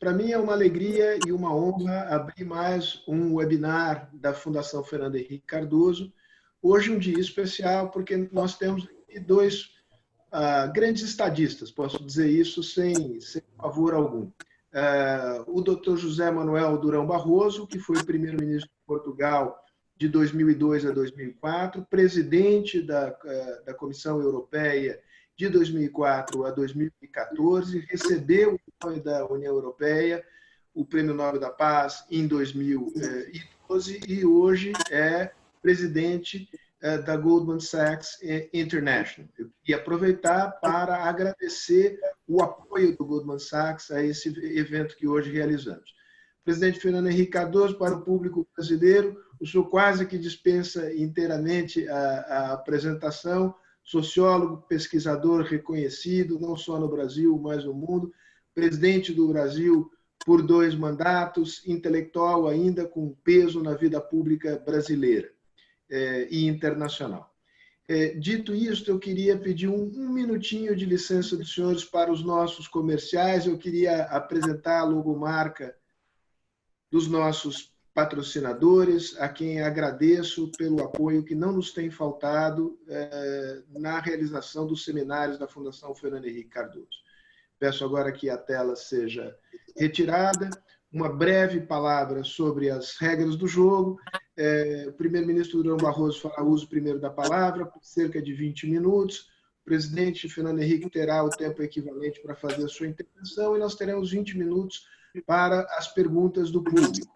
Para mim é uma alegria e uma honra abrir mais um webinar da Fundação Fernando Henrique Cardoso. Hoje um dia especial porque nós temos dois grandes estadistas, posso dizer isso sem favor algum. O Dr. José Manuel Durão Barroso, que foi primeiro-ministro de Portugal de 2002 a 2004, presidente da Comissão Europeia de 2004 a 2014, recebeu o apoio da União Europeia, o Prêmio Nobel da Paz, em 2012, e hoje é presidente da Goldman Sachs International. Eu queria aproveitar para agradecer o apoio do Goldman Sachs a esse evento que hoje realizamos. Presidente Fernando Henrique Cardoso, para o público brasileiro, o senhor quase que dispensa inteiramente a apresentação, sociólogo, pesquisador reconhecido, não só no Brasil, mas no mundo, presidente do Brasil por 2 mandatos, intelectual ainda com peso na vida pública brasileira e internacional. Dito isto, eu queria pedir um minutinho de licença dos senhores para os nossos comerciais. Eu queria apresentar a logomarca dos nossos patrocinadores, a quem agradeço pelo apoio que não nos tem faltado na realização dos seminários da Fundação Fernando Henrique Cardoso. Peço agora que a tela seja retirada. Uma breve palavra sobre as regras do jogo. O primeiro-ministro Durão Barroso fará uso primeiro da palavra, por cerca de 20 minutos. O presidente Fernando Henrique terá o tempo equivalente para fazer a sua intervenção e nós teremos 20 minutos para as perguntas do público,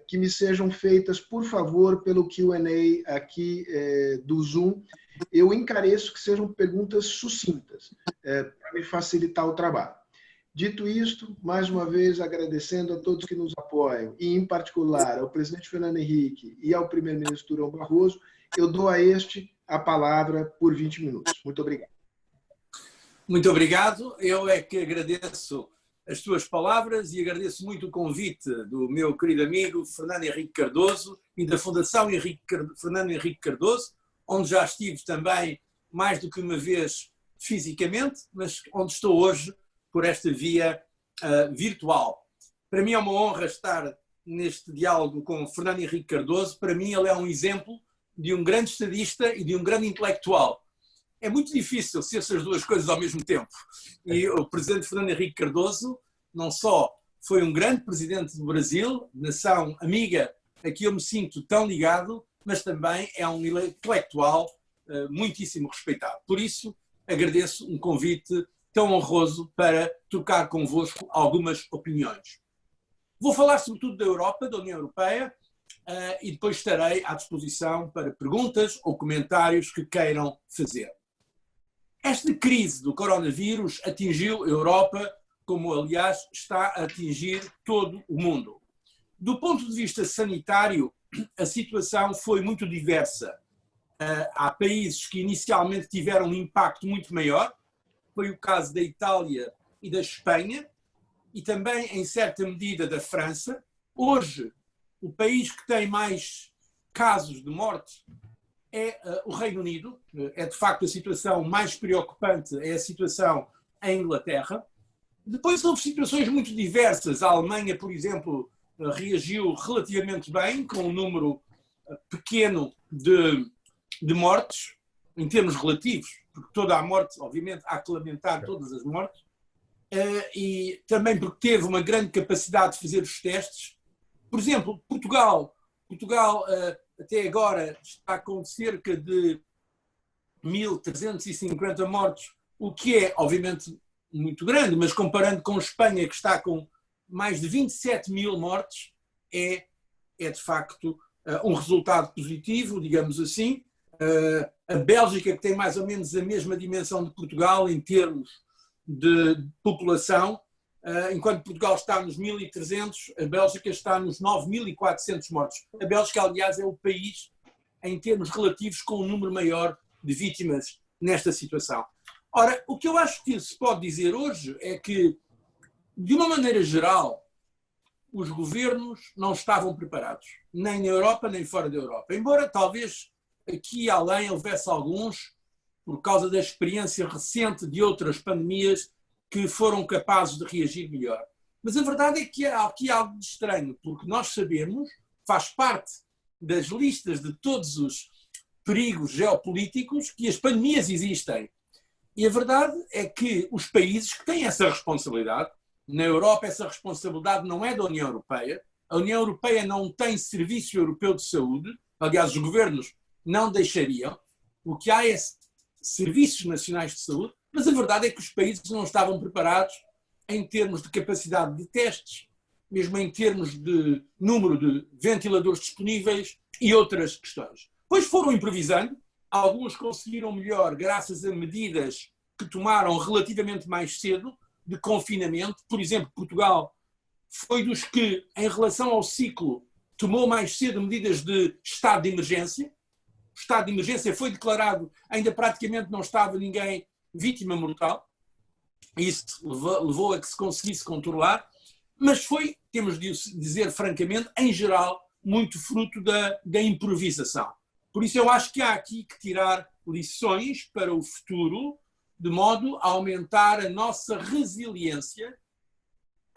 que me sejam feitas, por favor, pelo Q&A aqui do Zoom. Eu encareço que sejam perguntas sucintas, para me facilitar o trabalho. Dito isto, mais uma vez agradecendo a todos que nos apoiam, e em particular ao presidente Fernando Henrique e ao primeiro-ministro Durão Barroso, eu dou a este a palavra por 20 minutos. Muito obrigado. Muito obrigado. Eu é que agradeço as tuas palavras e agradeço muito o convite do meu querido amigo Fernando Henrique Cardoso e da Fundação Fernando Henrique Cardoso, onde já estive também mais do que uma vez fisicamente, mas onde estou hoje por esta via virtual. Para mim é uma honra estar neste diálogo com Fernando Henrique Cardoso. Para mim ele é um exemplo de um grande estadista e de um grande intelectual. É muito difícil ser essas duas coisas ao mesmo tempo. E o presidente Fernando Henrique Cardoso não só foi um grande presidente do Brasil, nação amiga a que eu me sinto tão ligado, mas também é um intelectual muitíssimo respeitado. Por isso, agradeço um convite tão honroso para trocar convosco algumas opiniões. Vou falar sobretudo da Europa, da União Europeia, e depois estarei à disposição para perguntas ou comentários que queiram fazer. Esta crise do coronavírus atingiu a Europa, como aliás está a atingir todo o mundo. Do ponto de vista sanitário, a situação foi muito diversa. Há países que inicialmente tiveram um impacto muito maior, foi o caso da Itália e da Espanha, e também, em certa medida, da França. Hoje, o país que tem mais casos de morte é o Reino Unido. É, de facto, a situação mais preocupante é a situação em Inglaterra. Depois houve situações muito diversas. A Alemanha, por exemplo, reagiu relativamente bem, com um número pequeno de mortes, em termos relativos, porque toda a morte, obviamente, há que lamentar todas as mortes, e também porque teve uma grande capacidade de fazer os testes. Por exemplo, Portugal até agora está com cerca de 1.350 mortes, o que é, obviamente, muito grande, mas comparando com Espanha, que está com mais de 27 mil mortes, é de facto um resultado positivo, digamos assim. A Bélgica, que tem mais ou menos a mesma dimensão de Portugal em termos de população, enquanto Portugal está nos 1.300, a Bélgica está nos 9.400 mortos. A Bélgica, aliás, é o país, em termos relativos, com um número maior de vítimas nesta situação. Ora, o que eu acho que se pode dizer hoje é que, de uma maneira geral, os governos não estavam preparados, nem na Europa, nem fora da Europa. Embora, talvez, aqui além houvesse alguns, por causa da experiência recente de outras pandemias, que foram capazes de reagir melhor. Mas a verdade é que há aqui algo de estranho, porque nós sabemos, faz parte das listas de todos os perigos geopolíticos, que as pandemias existem. E a verdade é que os países que têm essa responsabilidade, na Europa essa responsabilidade não é da União Europeia, a União Europeia não tem Serviço Europeu de Saúde, aliás os governos não deixariam, o que há é serviços nacionais de saúde, mas a verdade é que os países não estavam preparados em termos de capacidade de testes, mesmo em termos de número de ventiladores disponíveis e outras questões. Depois foram improvisando, alguns conseguiram melhor graças a medidas que tomaram relativamente mais cedo de confinamento. Por exemplo, Portugal foi dos que, em relação ao ciclo, tomou mais cedo medidas de estado de emergência. O estado de emergência foi declarado, ainda praticamente não estava ninguém vítima mortal. Isso levou a que se conseguisse controlar, mas foi, temos de dizer francamente, em geral, muito fruto da improvisação. Por isso eu acho que há aqui que tirar lições para o futuro, de modo a aumentar a nossa resiliência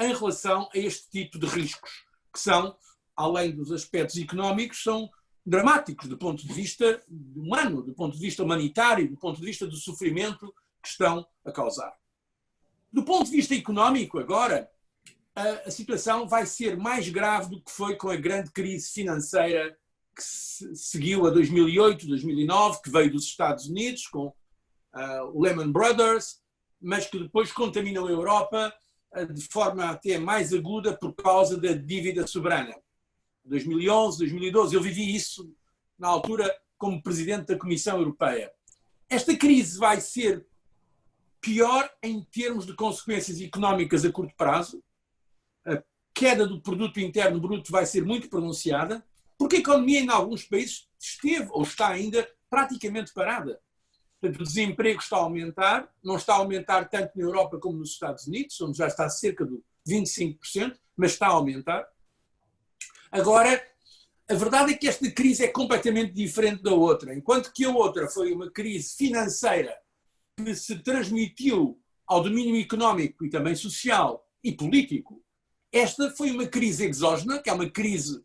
em relação a este tipo de riscos, que são, além dos aspectos económicos, são dramáticos do ponto de vista humano, do ponto de vista humanitário, do ponto de vista do sofrimento que estão a causar. Do ponto de vista económico, agora, a situação vai ser mais grave do que foi com a grande crise financeira que seguiu a 2008, 2009, que veio dos Estados Unidos com o Lehman Brothers, mas que depois contaminou a Europa de forma até mais aguda por causa da dívida soberana. 2011, 2012, eu vivi isso na altura como presidente da Comissão Europeia. Esta crise vai ser pior em termos de consequências económicas a curto prazo. A queda do produto interno bruto vai ser muito pronunciada, porque a economia em alguns países esteve ou está ainda praticamente parada. Portanto, o desemprego está a aumentar, não está a aumentar tanto na Europa como nos Estados Unidos, onde já está cerca de 25%, mas está a aumentar. Agora, a verdade é que esta crise é completamente diferente da outra. Enquanto que a outra foi uma crise financeira que se transmitiu ao domínio económico e também social e político, esta foi uma crise exógena, que é uma crise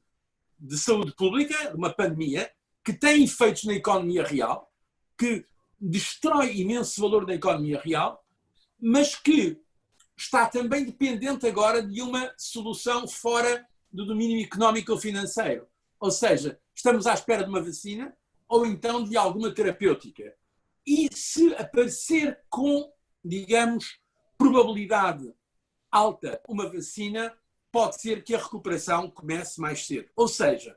de saúde pública, uma pandemia, que tem efeitos na economia real, que destrói imenso valor da economia real, mas que está também dependente agora de uma solução fora do domínio económico ou financeiro. Ou seja, estamos à espera de uma vacina ou então de alguma terapêutica. E se aparecer com, digamos, probabilidade alta uma vacina, pode ser que a recuperação comece mais cedo. Ou seja,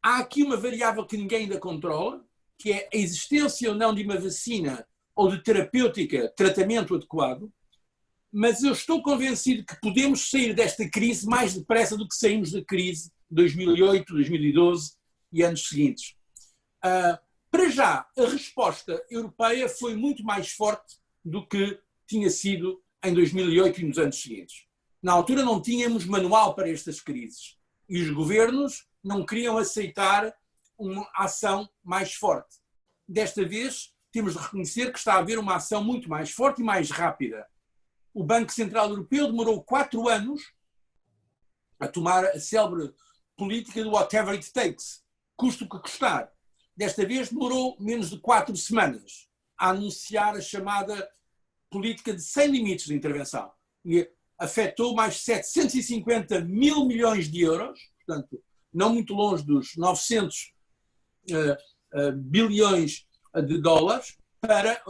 há aqui uma variável que ninguém ainda controla, que é a existência ou não de uma vacina ou de terapêutica, tratamento adequado, mas eu estou convencido que podemos sair desta crise mais depressa do que saímos da crise de 2008, 2012 e anos seguintes. Para já, a resposta europeia foi muito mais forte do que tinha sido em 2008 e nos anos seguintes. Na altura não tínhamos manual para estas crises e os governos não queriam aceitar uma ação mais forte. Desta vez, temos de reconhecer que está a haver uma ação muito mais forte e mais rápida. O Banco Central Europeu demorou 4 anos a tomar a célebre política do whatever it takes, custe o que custar. Desta vez demorou menos de 4 semanas a anunciar a chamada política de sem limites de intervenção. E afetou mais de 750 mil milhões de euros, portanto, não muito longe dos 900 bilhões de dólares, para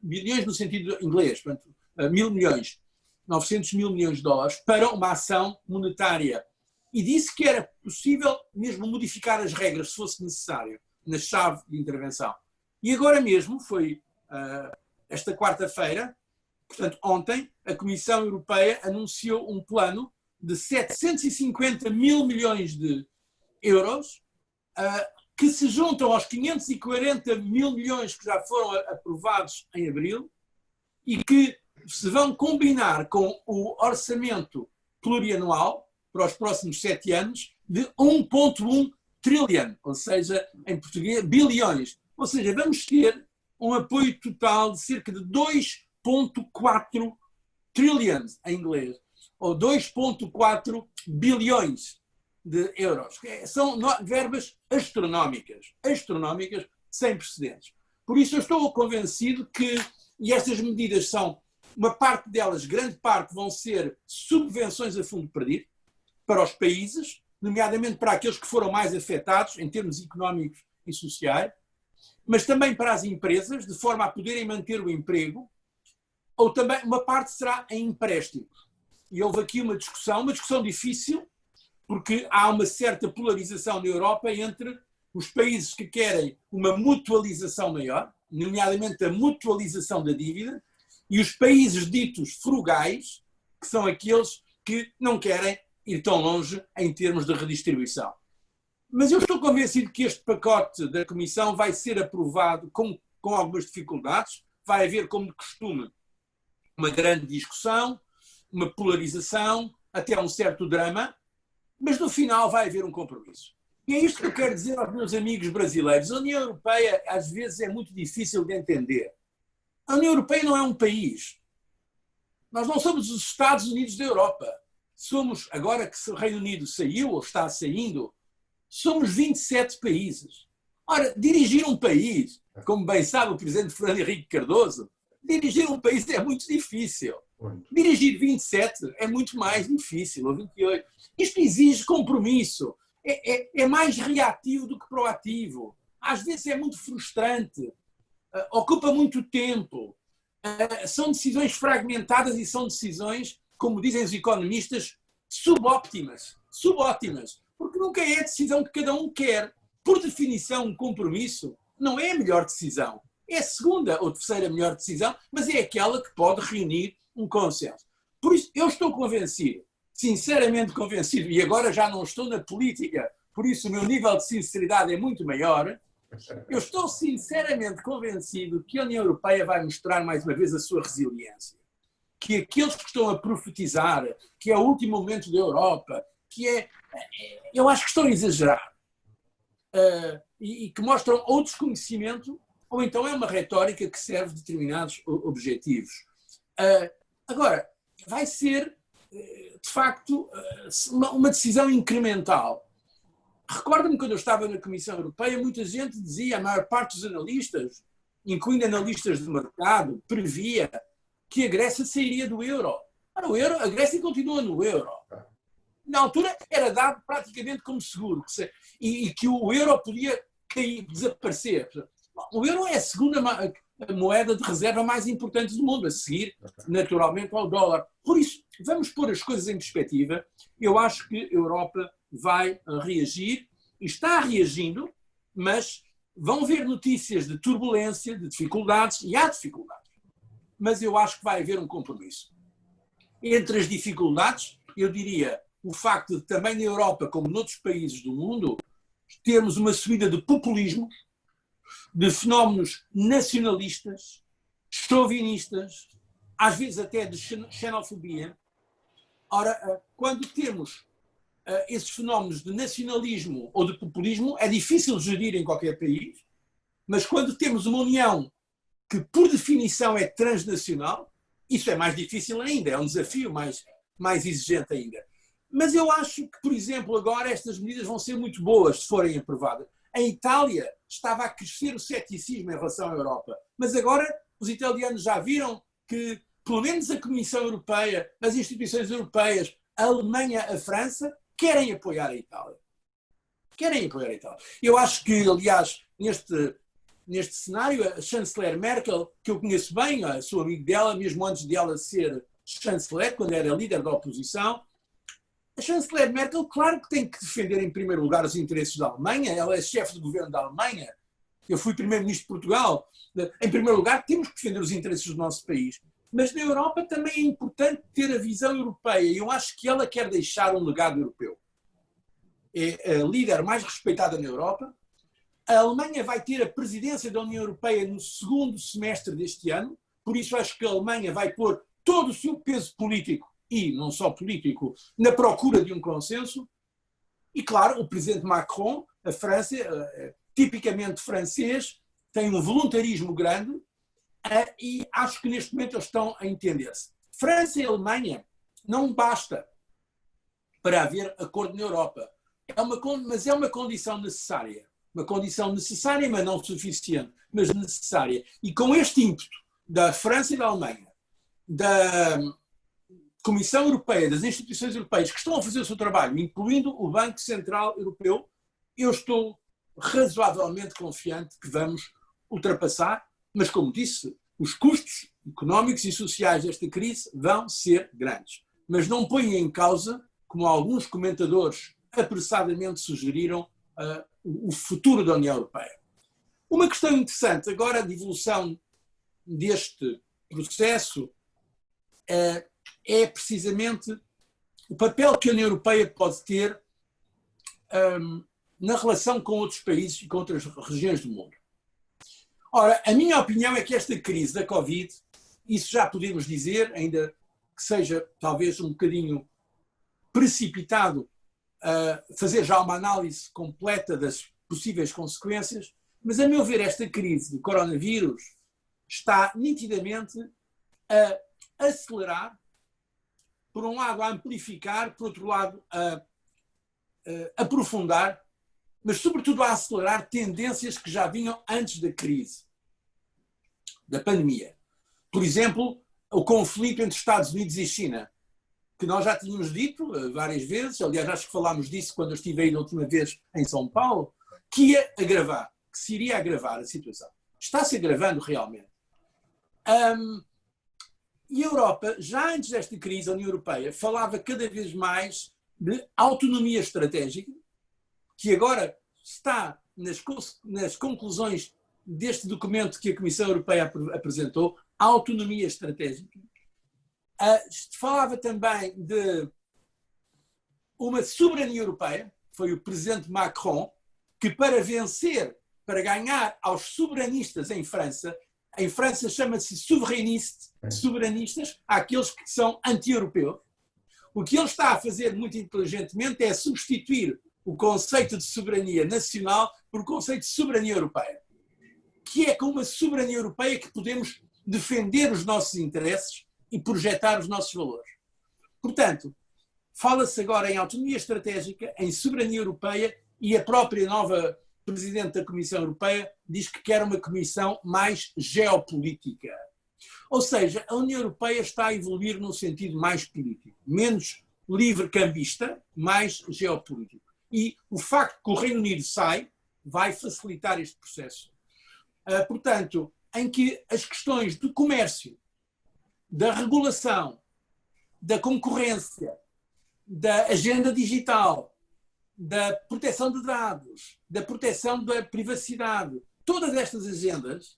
bilhões no sentido inglês, portanto, 1.000 milhões, 900 mil milhões de dólares, para uma ação monetária. E disse que era possível mesmo modificar as regras, se fosse necessário, na chave de intervenção. E agora mesmo, foi esta quarta-feira, portanto ontem, a Comissão Europeia anunciou um plano de 750 mil milhões de euros, que se juntam aos 540 mil milhões que já foram aprovados em abril e que se vão combinar com o orçamento plurianual para os próximos 7 anos de 1,1 trilhão, ou seja, em português, bilhões. Ou seja, vamos ter um apoio total de cerca de 2,4 trillions em inglês, ou 2,4 bilhões de euros. São verbas astronómicas, sem precedentes. Por isso eu estou convencido que, e estas medidas são, uma parte delas, grande parte, vão ser subvenções a fundo perdido para os países, nomeadamente para aqueles que foram mais afetados em termos económicos e sociais, mas também para as empresas, de forma a poderem manter o emprego, ou também uma parte será em empréstimos. E houve aqui uma discussão difícil, porque há uma certa polarização na Europa entre os países que querem uma mutualização maior, nomeadamente a mutualização da dívida, e os países ditos frugais, que são aqueles que não querem ir tão longe em termos de redistribuição. Mas eu estou convencido que este pacote da Comissão vai ser aprovado com algumas dificuldades. Vai haver, como de costume, uma grande discussão, uma polarização, até um certo drama, mas no final vai haver um compromisso. E é isto que eu quero dizer aos meus amigos brasileiros. A União Europeia, às vezes, é muito difícil de entender. A União Europeia não é um país. Nós não somos os Estados Unidos da Europa. Somos, agora que o Reino Unido saiu ou está saindo, somos 27 países. Ora, dirigir um país, como bem sabe o presidente Fernando Henrique Cardoso, dirigir um país é muito difícil. Dirigir 27 é muito mais difícil, ou 28. Isto exige compromisso. É mais reativo do que proativo. Às vezes é muito frustrante. Ocupa muito tempo. São decisões fragmentadas e são decisões, como dizem os economistas, subóptimas. Porque nunca é a decisão que cada um quer. Por definição, um compromisso não é a melhor decisão. É a segunda ou terceira melhor decisão, mas é aquela que pode reunir um consenso. Por isso, eu estou convencido, sinceramente convencido, e agora já não estou na política, por isso o meu nível de sinceridade é muito maior. Eu estou sinceramente convencido que a União Europeia vai mostrar mais uma vez a sua resiliência. Que aqueles que estão a profetizar, que é o último momento da Europa, eu acho que estão a exagerar. E que mostram ou desconhecimento, ou então é uma retórica que serve determinados objetivos. Agora, vai ser, de facto, uma decisão incremental. Recordo-me quando eu estava na Comissão Europeia, muita gente dizia, a maior parte dos analistas, incluindo analistas de mercado, previa que a Grécia sairia do euro. Ora, a Grécia continua no euro. Na altura era dado praticamente como seguro e que o euro podia desaparecer. O euro é a segunda moeda de reserva mais importante do mundo, a seguir, naturalmente, ao dólar. Por isso, vamos pôr as coisas em perspectiva. Eu acho que a Europa vai reagir, e está reagindo, mas vão haver notícias de turbulência, de dificuldades, e há dificuldades. Mas eu acho que vai haver um compromisso. Entre as dificuldades, eu diria, o facto de também na Europa, como noutros países do mundo, termos uma subida de populismo, de fenómenos nacionalistas, chauvinistas, às vezes até de xenofobia. Ora, quando temos esses fenómenos de nacionalismo ou de populismo, é difícil gerir em qualquer país, mas quando temos uma União que, por definição, é transnacional, isso é mais difícil ainda, é um desafio mais exigente ainda. Mas eu acho que, por exemplo, agora estas medidas vão ser muito boas se forem aprovadas. Em Itália estava a crescer o ceticismo em relação à Europa, mas agora os italianos já viram que, pelo menos a Comissão Europeia, as instituições europeias, a Alemanha, a França, querem apoiar a Itália. Eu acho que, aliás, neste cenário, a chanceler Merkel, que eu conheço bem, sou amigo dela, mesmo antes de ela ser chanceler, quando era líder da oposição, a chanceler Merkel, claro que tem que defender em primeiro lugar os interesses da Alemanha, ela é chefe de governo da Alemanha, eu fui primeiro-ministro de Portugal, em primeiro lugar temos que defender os interesses do nosso país. Mas na Europa também é importante ter a visão europeia e eu acho que ela quer deixar um legado europeu. É a líder mais respeitada na Europa. A Alemanha vai ter a presidência da União Europeia no segundo semestre deste ano, por isso acho que a Alemanha vai pôr todo o seu peso político, e não só político, na procura de um consenso. E claro, o presidente Macron, a França, tipicamente francês, tem um voluntarismo grande, e acho que neste momento eles estão a entender-se. França e Alemanha não basta para haver acordo na Europa. Mas é uma condição necessária. Uma condição necessária, mas não suficiente, mas necessária. E com este ímpeto da França e da Alemanha, da Comissão Europeia, das instituições europeias que estão a fazer o seu trabalho, incluindo o Banco Central Europeu, eu estou razoavelmente confiante que vamos ultrapassar, mas como disse, os custos económicos e sociais desta crise vão ser grandes. Mas não ponho em causa, como alguns comentadores apressadamente sugeriram, o futuro da União Europeia. Uma questão interessante, agora de evolução deste processo, é precisamente o papel que a União Europeia pode ter na relação com outros países e com outras regiões do mundo. Ora, a minha opinião é que esta crise da Covid, isso já podemos dizer, ainda que seja talvez um bocadinho precipitado, fazer já uma análise completa das possíveis consequências, mas a meu ver esta crise do coronavírus está nitidamente a acelerar, por um lado a amplificar, por outro lado a aprofundar, mas sobretudo a acelerar tendências que já vinham antes da crise, da pandemia. Por exemplo, o conflito entre Estados Unidos e China, que nós já tínhamos dito várias vezes, aliás acho que falámos disso quando eu estive aí na última vez em São Paulo, que ia agravar, que se iria agravar a situação. Está-se agravando realmente. E a Europa, já antes desta crise, a União Europeia falava cada vez mais de autonomia estratégica, que agora está nas conclusões deste documento que a Comissão Europeia apresentou, a autonomia estratégica. Falava também de uma soberania europeia, foi o presidente Macron, que para vencer, para ganhar aos soberanistas em França chama-se soberanistas, àqueles que são anti-europeus. O que ele está a fazer muito inteligentemente é substituir o conceito de soberania nacional por o conceito de soberania europeia, que é com uma soberania europeia que podemos defender os nossos interesses e projetar os nossos valores. Portanto, fala-se agora em autonomia estratégica, em soberania europeia, e a própria nova Presidente da Comissão Europeia diz que quer uma comissão mais geopolítica. Ou seja, a União Europeia está a evoluir num sentido mais político, menos livre-cambista, mais geopolítico. E o facto que o Reino Unido sai vai facilitar este processo. Portanto, em que as questões do comércio, da regulação, da concorrência, da agenda digital, da proteção de dados, da proteção da privacidade, todas estas agendas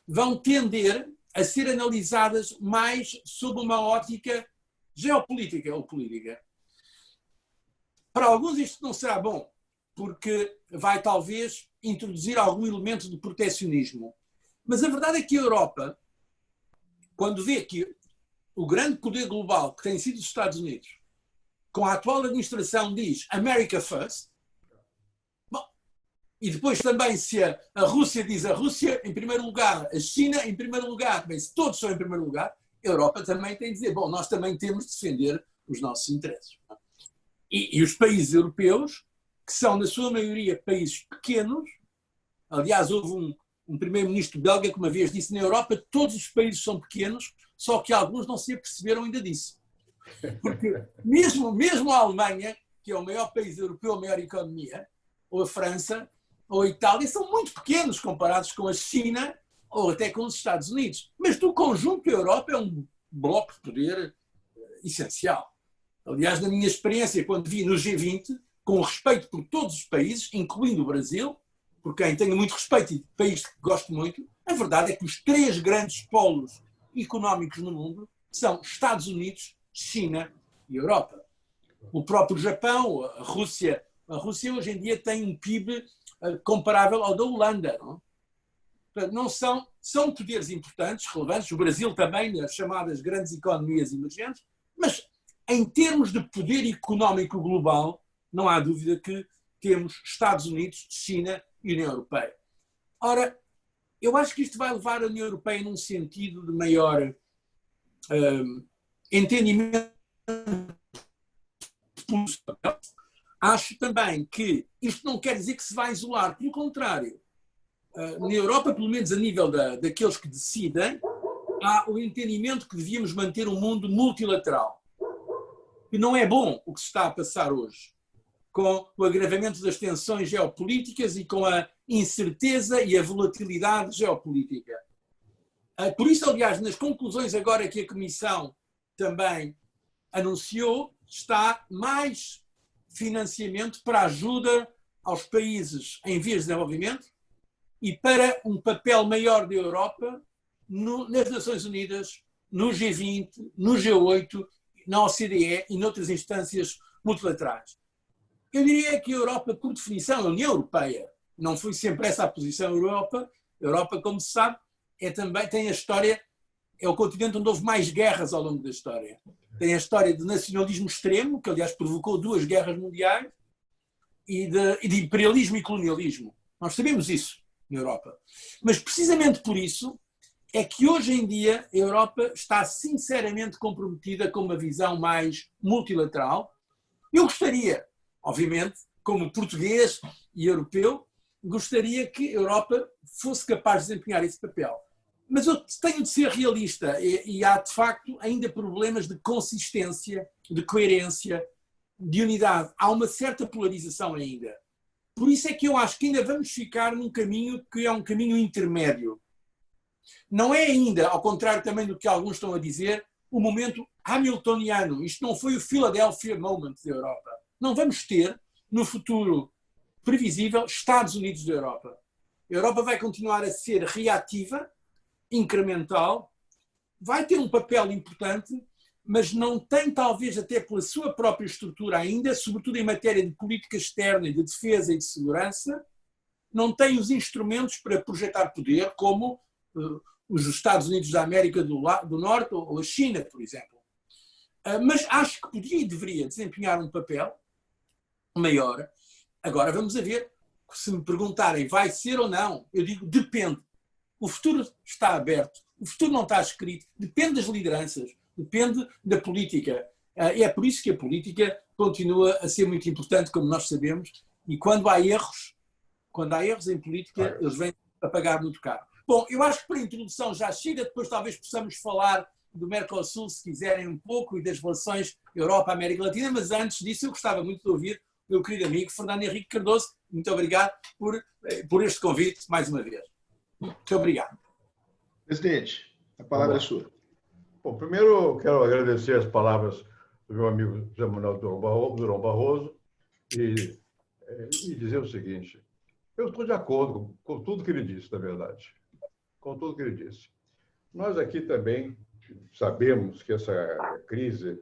vão tender a ser analisadas mais sob uma ótica geopolítica ou política. Para alguns isto não será bom, porque vai talvez introduzir algum elemento de protecionismo. Mas a verdade é que a Europa, quando vê que o grande poder global que tem sido os Estados Unidos, com a atual administração diz America First, bom, e depois também se a Rússia diz a Rússia em primeiro lugar, a China em primeiro lugar, bem, se todos são em primeiro lugar, a Europa também tem de dizer, bom, nós também temos de defender os nossos interesses. E os países europeus, que são na sua maioria países pequenos, aliás houve um primeiro-ministro belga que uma vez disse, na Europa todos os países são pequenos, só que alguns não se aperceberam ainda disso. Porque mesmo a Alemanha, que é o maior país europeu, a maior economia, ou a França, ou a Itália, são muito pequenos comparados com a China ou até com os Estados Unidos. Mas do conjunto da Europa é um bloco de poder essencial. Aliás, na minha experiência, quando vi no G20, com respeito por todos os países, incluindo o Brasil, por quem tenho muito respeito e país que gosto muito, a verdade é que os três grandes polos económicos no mundo são Estados Unidos, China e Europa. O próprio Japão, a Rússia hoje em dia tem um PIB comparável ao da Holanda. Não? Portanto, não são poderes importantes, relevantes, o Brasil também, nas chamadas grandes economias emergentes, mas em termos de poder económico global, não há dúvida que temos Estados Unidos, China e União Europeia. Ora, eu acho que isto vai levar a União Europeia num sentido de maior entendimento. Acho também que isto não quer dizer que se vai isolar, pelo contrário. Na Europa, pelo menos a nível daqueles que decidem, há o entendimento que devíamos manter um mundo multilateral. E não é bom o que se está a passar hoje, com o agravamento das tensões geopolíticas e com a incerteza e a volatilidade geopolítica. Por isso, aliás, nas conclusões agora que a Comissão também anunciou, está mais financiamento para ajuda aos países em vias de desenvolvimento e para um papel maior da Europa nas Nações Unidas, no G20, no G8, na OCDE e noutras instâncias multilaterais. Eu diria que a Europa, por definição, a União Europeia, não foi sempre essa a posição da Europa. A Europa, como se sabe, também tem a história, é o continente onde houve mais guerras ao longo da história. Tem a história de nacionalismo extremo, que aliás provocou 2 guerras mundiais, e de imperialismo e colonialismo. Nós sabemos isso na Europa. Mas precisamente por isso é que hoje em dia a Europa está sinceramente comprometida com uma visão mais multilateral. Eu gostaria, obviamente, como português e europeu, gostaria que a Europa fosse capaz de desempenhar esse papel. Mas eu tenho de ser realista e há, de facto, ainda problemas de consistência, de coerência, de unidade. Há uma certa polarização ainda. Por isso é que eu acho que ainda vamos ficar num caminho que é um caminho intermédio. Não é ainda, ao contrário também do que alguns estão a dizer, o momento hamiltoniano. Isto não foi o Philadelphia Moment da Europa. Não vamos ter, no futuro previsível, Estados Unidos da Europa. A Europa vai continuar a ser reativa, incremental, vai ter um papel importante, mas não tem, talvez até pela sua própria estrutura ainda, sobretudo em matéria de política externa, de defesa e de segurança, não tem os instrumentos para projetar poder como os Estados Unidos da América do Norte ou a China, por exemplo. Mas acho que podia e deveria desempenhar um papel maior. Agora vamos a ver, se me perguntarem vai ser ou não, eu digo depende. O futuro está aberto, o futuro não está escrito, depende das lideranças, depende da política. E é por isso que a política continua a ser muito importante, como nós sabemos, e quando há erros em política, eles vêm a pagar muito caro. Bom, eu acho que para a introdução já chega, depois talvez possamos falar do Mercosul, se quiserem um pouco, e das relações Europa-América Latina, mas antes disso eu gostava muito de ouvir o meu querido amigo Fernando Henrique Cardoso. Muito obrigado por este convite mais uma vez. Muito obrigado. Presidente, a palavra é sua. Bom, primeiro eu quero agradecer as palavras do meu amigo José Manuel Durão Barroso e dizer o seguinte: eu estou de acordo com tudo que ele disse, na verdade. Com tudo que ele disse. Nós aqui também sabemos que essa crise,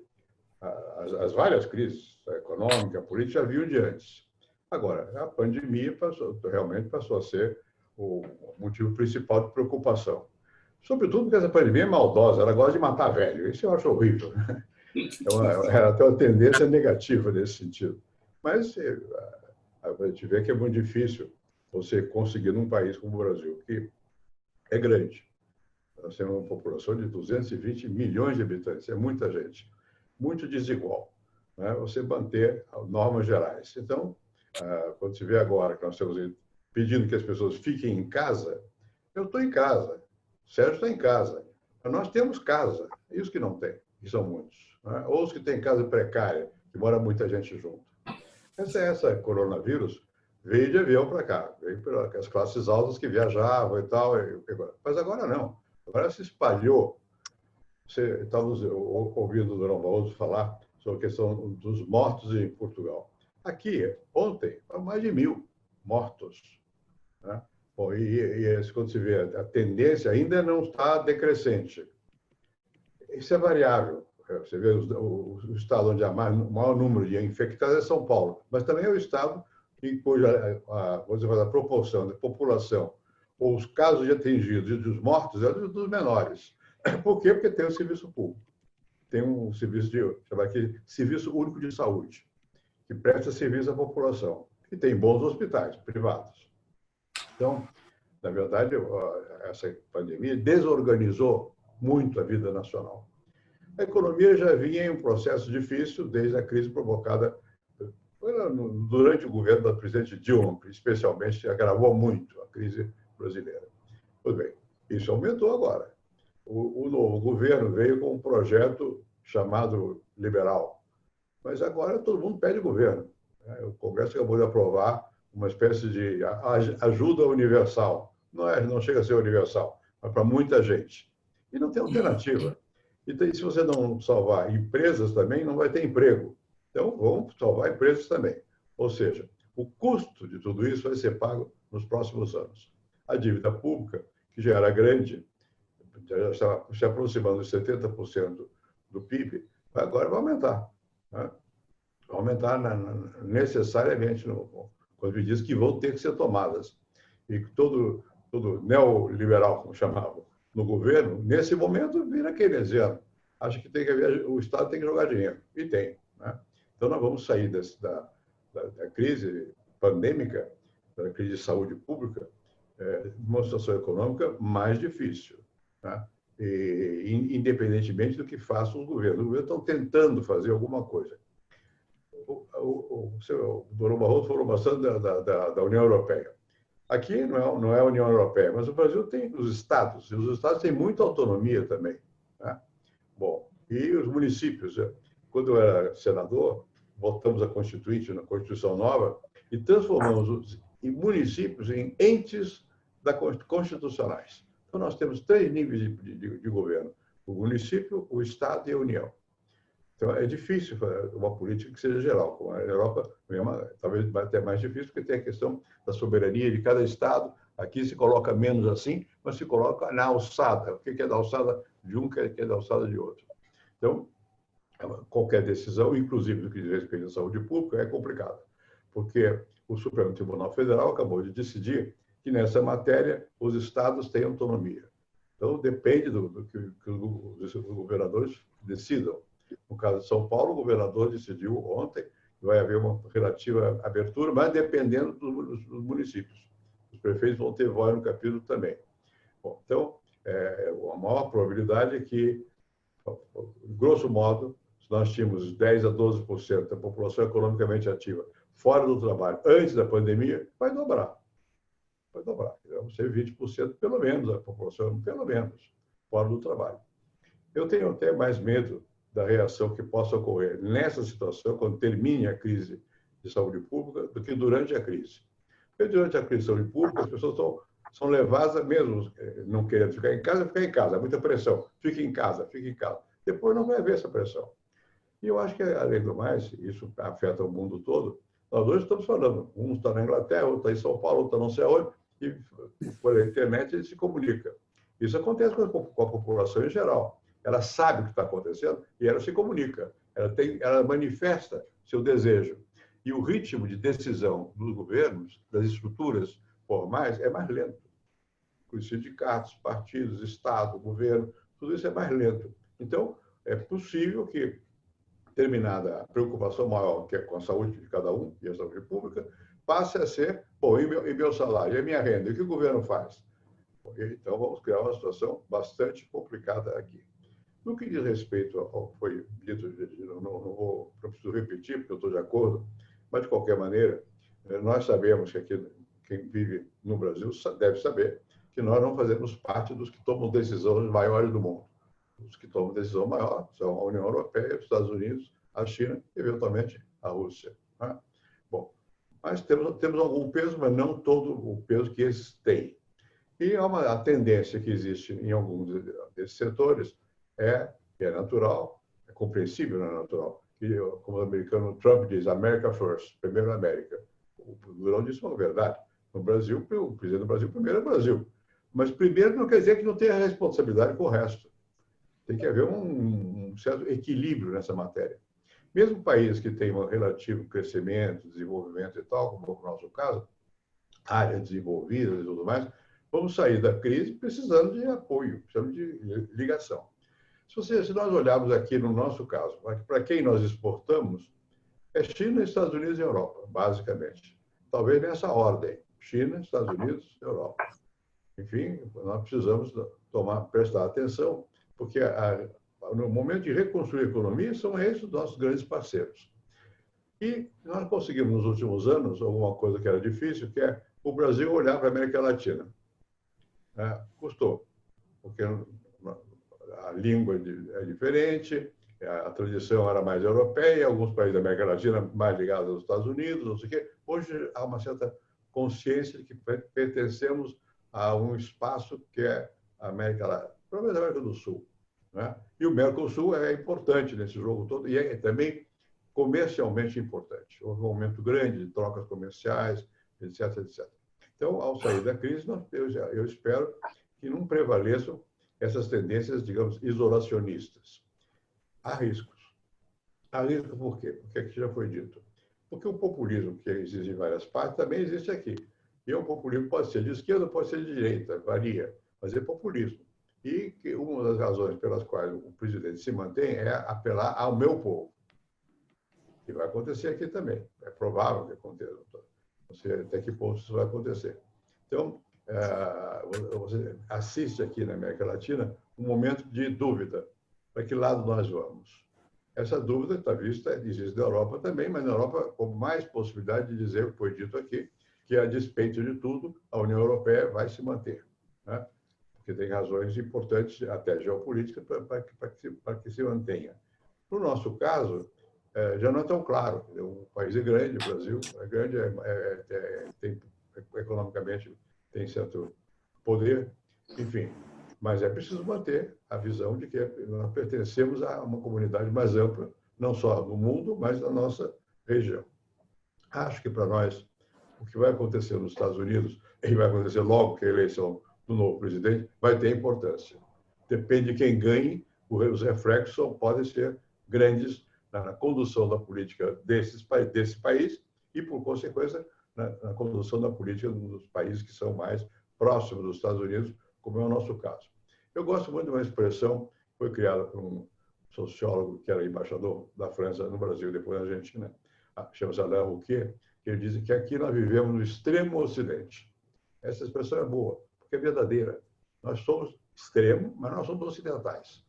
as várias crises, a econômica, a política, já vinham de antes. Agora, a pandemia realmente passou a ser o motivo principal de preocupação. Sobretudo porque essa pandemia é maldosa, ela gosta de matar velho. Isso eu acho horrível. É até uma tendência negativa nesse sentido. Mas a gente vê que é muito difícil você conseguir num país como o Brasil, que é grande. Nós temos uma população de 220 milhões de habitantes, é muita gente, muito desigual, né? Você manter normas gerais. Então, quando se vê agora que nós estamos pedindo que as pessoas fiquem em casa, eu estou em casa, o Sérgio está em casa, mas nós temos casa, e os que não têm, e são muitos, né? Ou os que têm casa precária, que mora muita gente junto. Essa coronavírus veio de avião para cá, veio pelas classes altas que viajavam e tal, mas agora não, agora se espalhou. Você estava ouvindo o Durão Barroso falar sobre a questão dos mortos em Portugal. Aqui, ontem, foram mais de 1.000 mortos, né? Bom, quando se vê, a tendência ainda não está decrescente. Isso é variável. Você vê o estado onde há o maior número de infectados é São Paulo, mas também é o estado cuja a proporção da população, ou os casos de atingidos e dos mortos, é dos menores. Por quê? Porque tem o serviço público. Tem um serviço chama aqui Serviço Único de Saúde, que presta serviço à população. E tem bons hospitais privados. Então, na verdade, essa pandemia desorganizou muito a vida nacional. A economia já vinha em um processo difícil desde a crise provocada durante o governo da presidente Dilma, especialmente, agravou muito a crise brasileira. Pois bem, isso aumentou agora. O novo governo veio com um projeto chamado liberal, mas agora todo mundo pede governo. O Congresso acabou de aprovar uma espécie de ajuda universal. Não chega a ser universal, mas para muita gente. E não tem alternativa. Então, se você não salvar empresas também, não vai ter emprego. Então, vamos salvar empresas também. Ou seja, o custo de tudo isso vai ser pago nos próximos anos. A dívida pública, que já era grande, já está se aproximando de 70% do PIB, agora vai aumentar. Né? Vai aumentar necessariamente, quando me diz que vão ter que ser tomadas. E todo neoliberal, como chamavam, no governo, nesse momento, vira keynesiano. Acha que o Estado tem que jogar dinheiro. E tem. Né? Então, nós vamos sair da crise pandêmica, da crise de saúde pública, uma situação econômica mais difícil. Né? Independentemente do que faça o governo. Estão tentando fazer alguma coisa. O Dr. Barroso falou bastante da União Europeia. Aqui não é a União Europeia, mas o Brasil tem os estados, e os estados têm muita autonomia também. Né? Bom, e os municípios. Quando eu era senador, votamos a Constituinte, na Constituição Nova, e transformamos os municípios em entes constitucionais. Então, nós temos 3 níveis de governo: o município, o Estado e a União. Então, é difícil fazer uma política que seja geral. Como a Europa, talvez vai ter mais difícil, porque tem a questão da soberania de cada Estado. Aqui se coloca menos assim, mas se coloca na alçada. O que é da alçada de um, o que é da alçada de outro. Então, qualquer decisão, inclusive do que diz respeito à saúde pública, é complicada, porque o Supremo Tribunal Federal acabou de decidir que, nessa matéria, os estados têm autonomia. Então, depende do que os governadores decidam. No caso de São Paulo, o governador decidiu ontem que vai haver uma relativa abertura, mas dependendo dos municípios. Os prefeitos vão ter voz no capítulo também. Bom, então, a maior probabilidade é que, grosso modo, se nós tínhamos 10% a 12% da população economicamente ativa fora do trabalho antes da pandemia, vai dobrar. Vai dobrar. Vamos ser 20% pelo menos da população, pelo menos, fora do trabalho. Eu tenho até mais medo da reação que possa ocorrer nessa situação, quando termine a crise de saúde pública, do que durante a crise. Porque durante a crise de saúde pública, as pessoas são levadas, mesmo não querendo ficar em casa, muita pressão. Fique em casa, fique em casa. Depois não vai haver essa pressão. E eu acho que, além do mais, isso afeta o mundo todo. Nós hoje estamos falando, um está na Inglaterra, outro está em São Paulo, outro está não sei aonde, e por internet ele se comunica. Isso acontece com a população em geral. Ela sabe o que está acontecendo e ela se comunica. Ela manifesta seu desejo. E o ritmo de decisão dos governos, das estruturas formais, é mais lento. Os sindicatos, partidos, Estado, governo, tudo isso é mais lento. Então, é possível que, terminada a preocupação maior, que é com a saúde de cada um, e a saúde pública, passe a ser, bom, e meu salário, e a minha renda, e o que o governo faz? Então, vamos criar uma situação bastante complicada aqui. No que diz respeito ao que foi dito, não preciso repetir, porque eu estou de acordo, mas, de qualquer maneira, nós sabemos que aqui, quem vive no Brasil deve saber que nós não fazemos parte dos que tomam decisões maiores do mundo. Os que tomam decisão maior são a União Europeia, os Estados Unidos, a China e, eventualmente, a Rússia. Né? Bom, mas temos algum peso, mas não todo o peso que esses têm. E a tendência que existe em alguns desses setores que é natural, é compreensível, não é natural. E, como o americano Trump diz, America first, primeiro a América. O Durão disse uma verdade. No Brasil, o presidente do Brasil, primeiro é o Brasil. Mas primeiro não quer dizer que não tenha responsabilidade com o resto. Tem que haver um certo equilíbrio nessa matéria. Mesmo países que têm um relativo crescimento, desenvolvimento e tal, como é o nosso caso, áreas desenvolvidas e tudo mais, vamos sair da crise precisando de apoio, precisando de ligação. Se nós olharmos aqui no nosso caso, para quem nós exportamos, é China, Estados Unidos e Europa, basicamente. Talvez nessa ordem, China, Estados Unidos e Europa. Enfim, nós precisamos prestar atenção, porque no momento de reconstruir a economia, são esses os nossos grandes parceiros. E nós conseguimos, nos últimos anos, alguma coisa que era difícil, que é o Brasil olhar para a América Latina. Custou, porque a língua é diferente, a tradição era mais europeia, alguns países da América Latina mais ligados aos Estados Unidos, não sei o quê. Hoje há uma certa consciência de que pertencemos a um espaço que é a América, provavelmente a América do Sul. Né? E o Mercosul é importante nesse jogo todo e é também comercialmente importante. Houve um aumento grande de trocas comerciais, etc, etc. Então, ao sair da crise, eu espero que não prevaleçam essas tendências, digamos, isolacionistas. Há riscos. Há risco por quê? Porque aqui já foi dito. Porque o populismo que existe em várias partes também existe aqui. E o populismo pode ser de esquerda, pode ser de direita, varia, mas é populismo. E que uma das razões pelas quais o presidente se mantém é apelar ao meu povo. Que vai acontecer aqui também. É provável que aconteça. Não sei até que ponto isso vai acontecer. Então, você assiste aqui na América Latina um momento de dúvida. Para que lado nós vamos? Essa dúvida está vista, existe na Europa também, mas na Europa com mais possibilidade de dizer o que foi dito aqui, que a despeito de tudo, a União Europeia vai se manter. Né? Porque tem razões importantes, até geopolíticas, para que se mantenha. No nosso caso, já não é tão claro. O país é grande, o Brasil é grande, economicamente tem certo poder, enfim. Mas é preciso manter a visão de que nós pertencemos a uma comunidade mais ampla, não só do mundo, mas da nossa região. Acho que para nós, o que vai acontecer nos Estados Unidos, e vai acontecer logo que a eleição do novo presidente, vai ter importância. Depende de quem ganhe, os reflexos podem ser grandes na condução da política desse país e, por consequência, na condução da política dos países que são mais próximos dos Estados Unidos, como é o nosso caso. Eu gosto muito de uma expressão que foi criada por um sociólogo que era embaixador da França no Brasil, depois na Argentina, chama-se Alain Rouquet, que ele diz que aqui nós vivemos no extremo ocidente. Essa expressão é boa, porque é verdadeira. Nós somos extremo, mas nós somos ocidentais.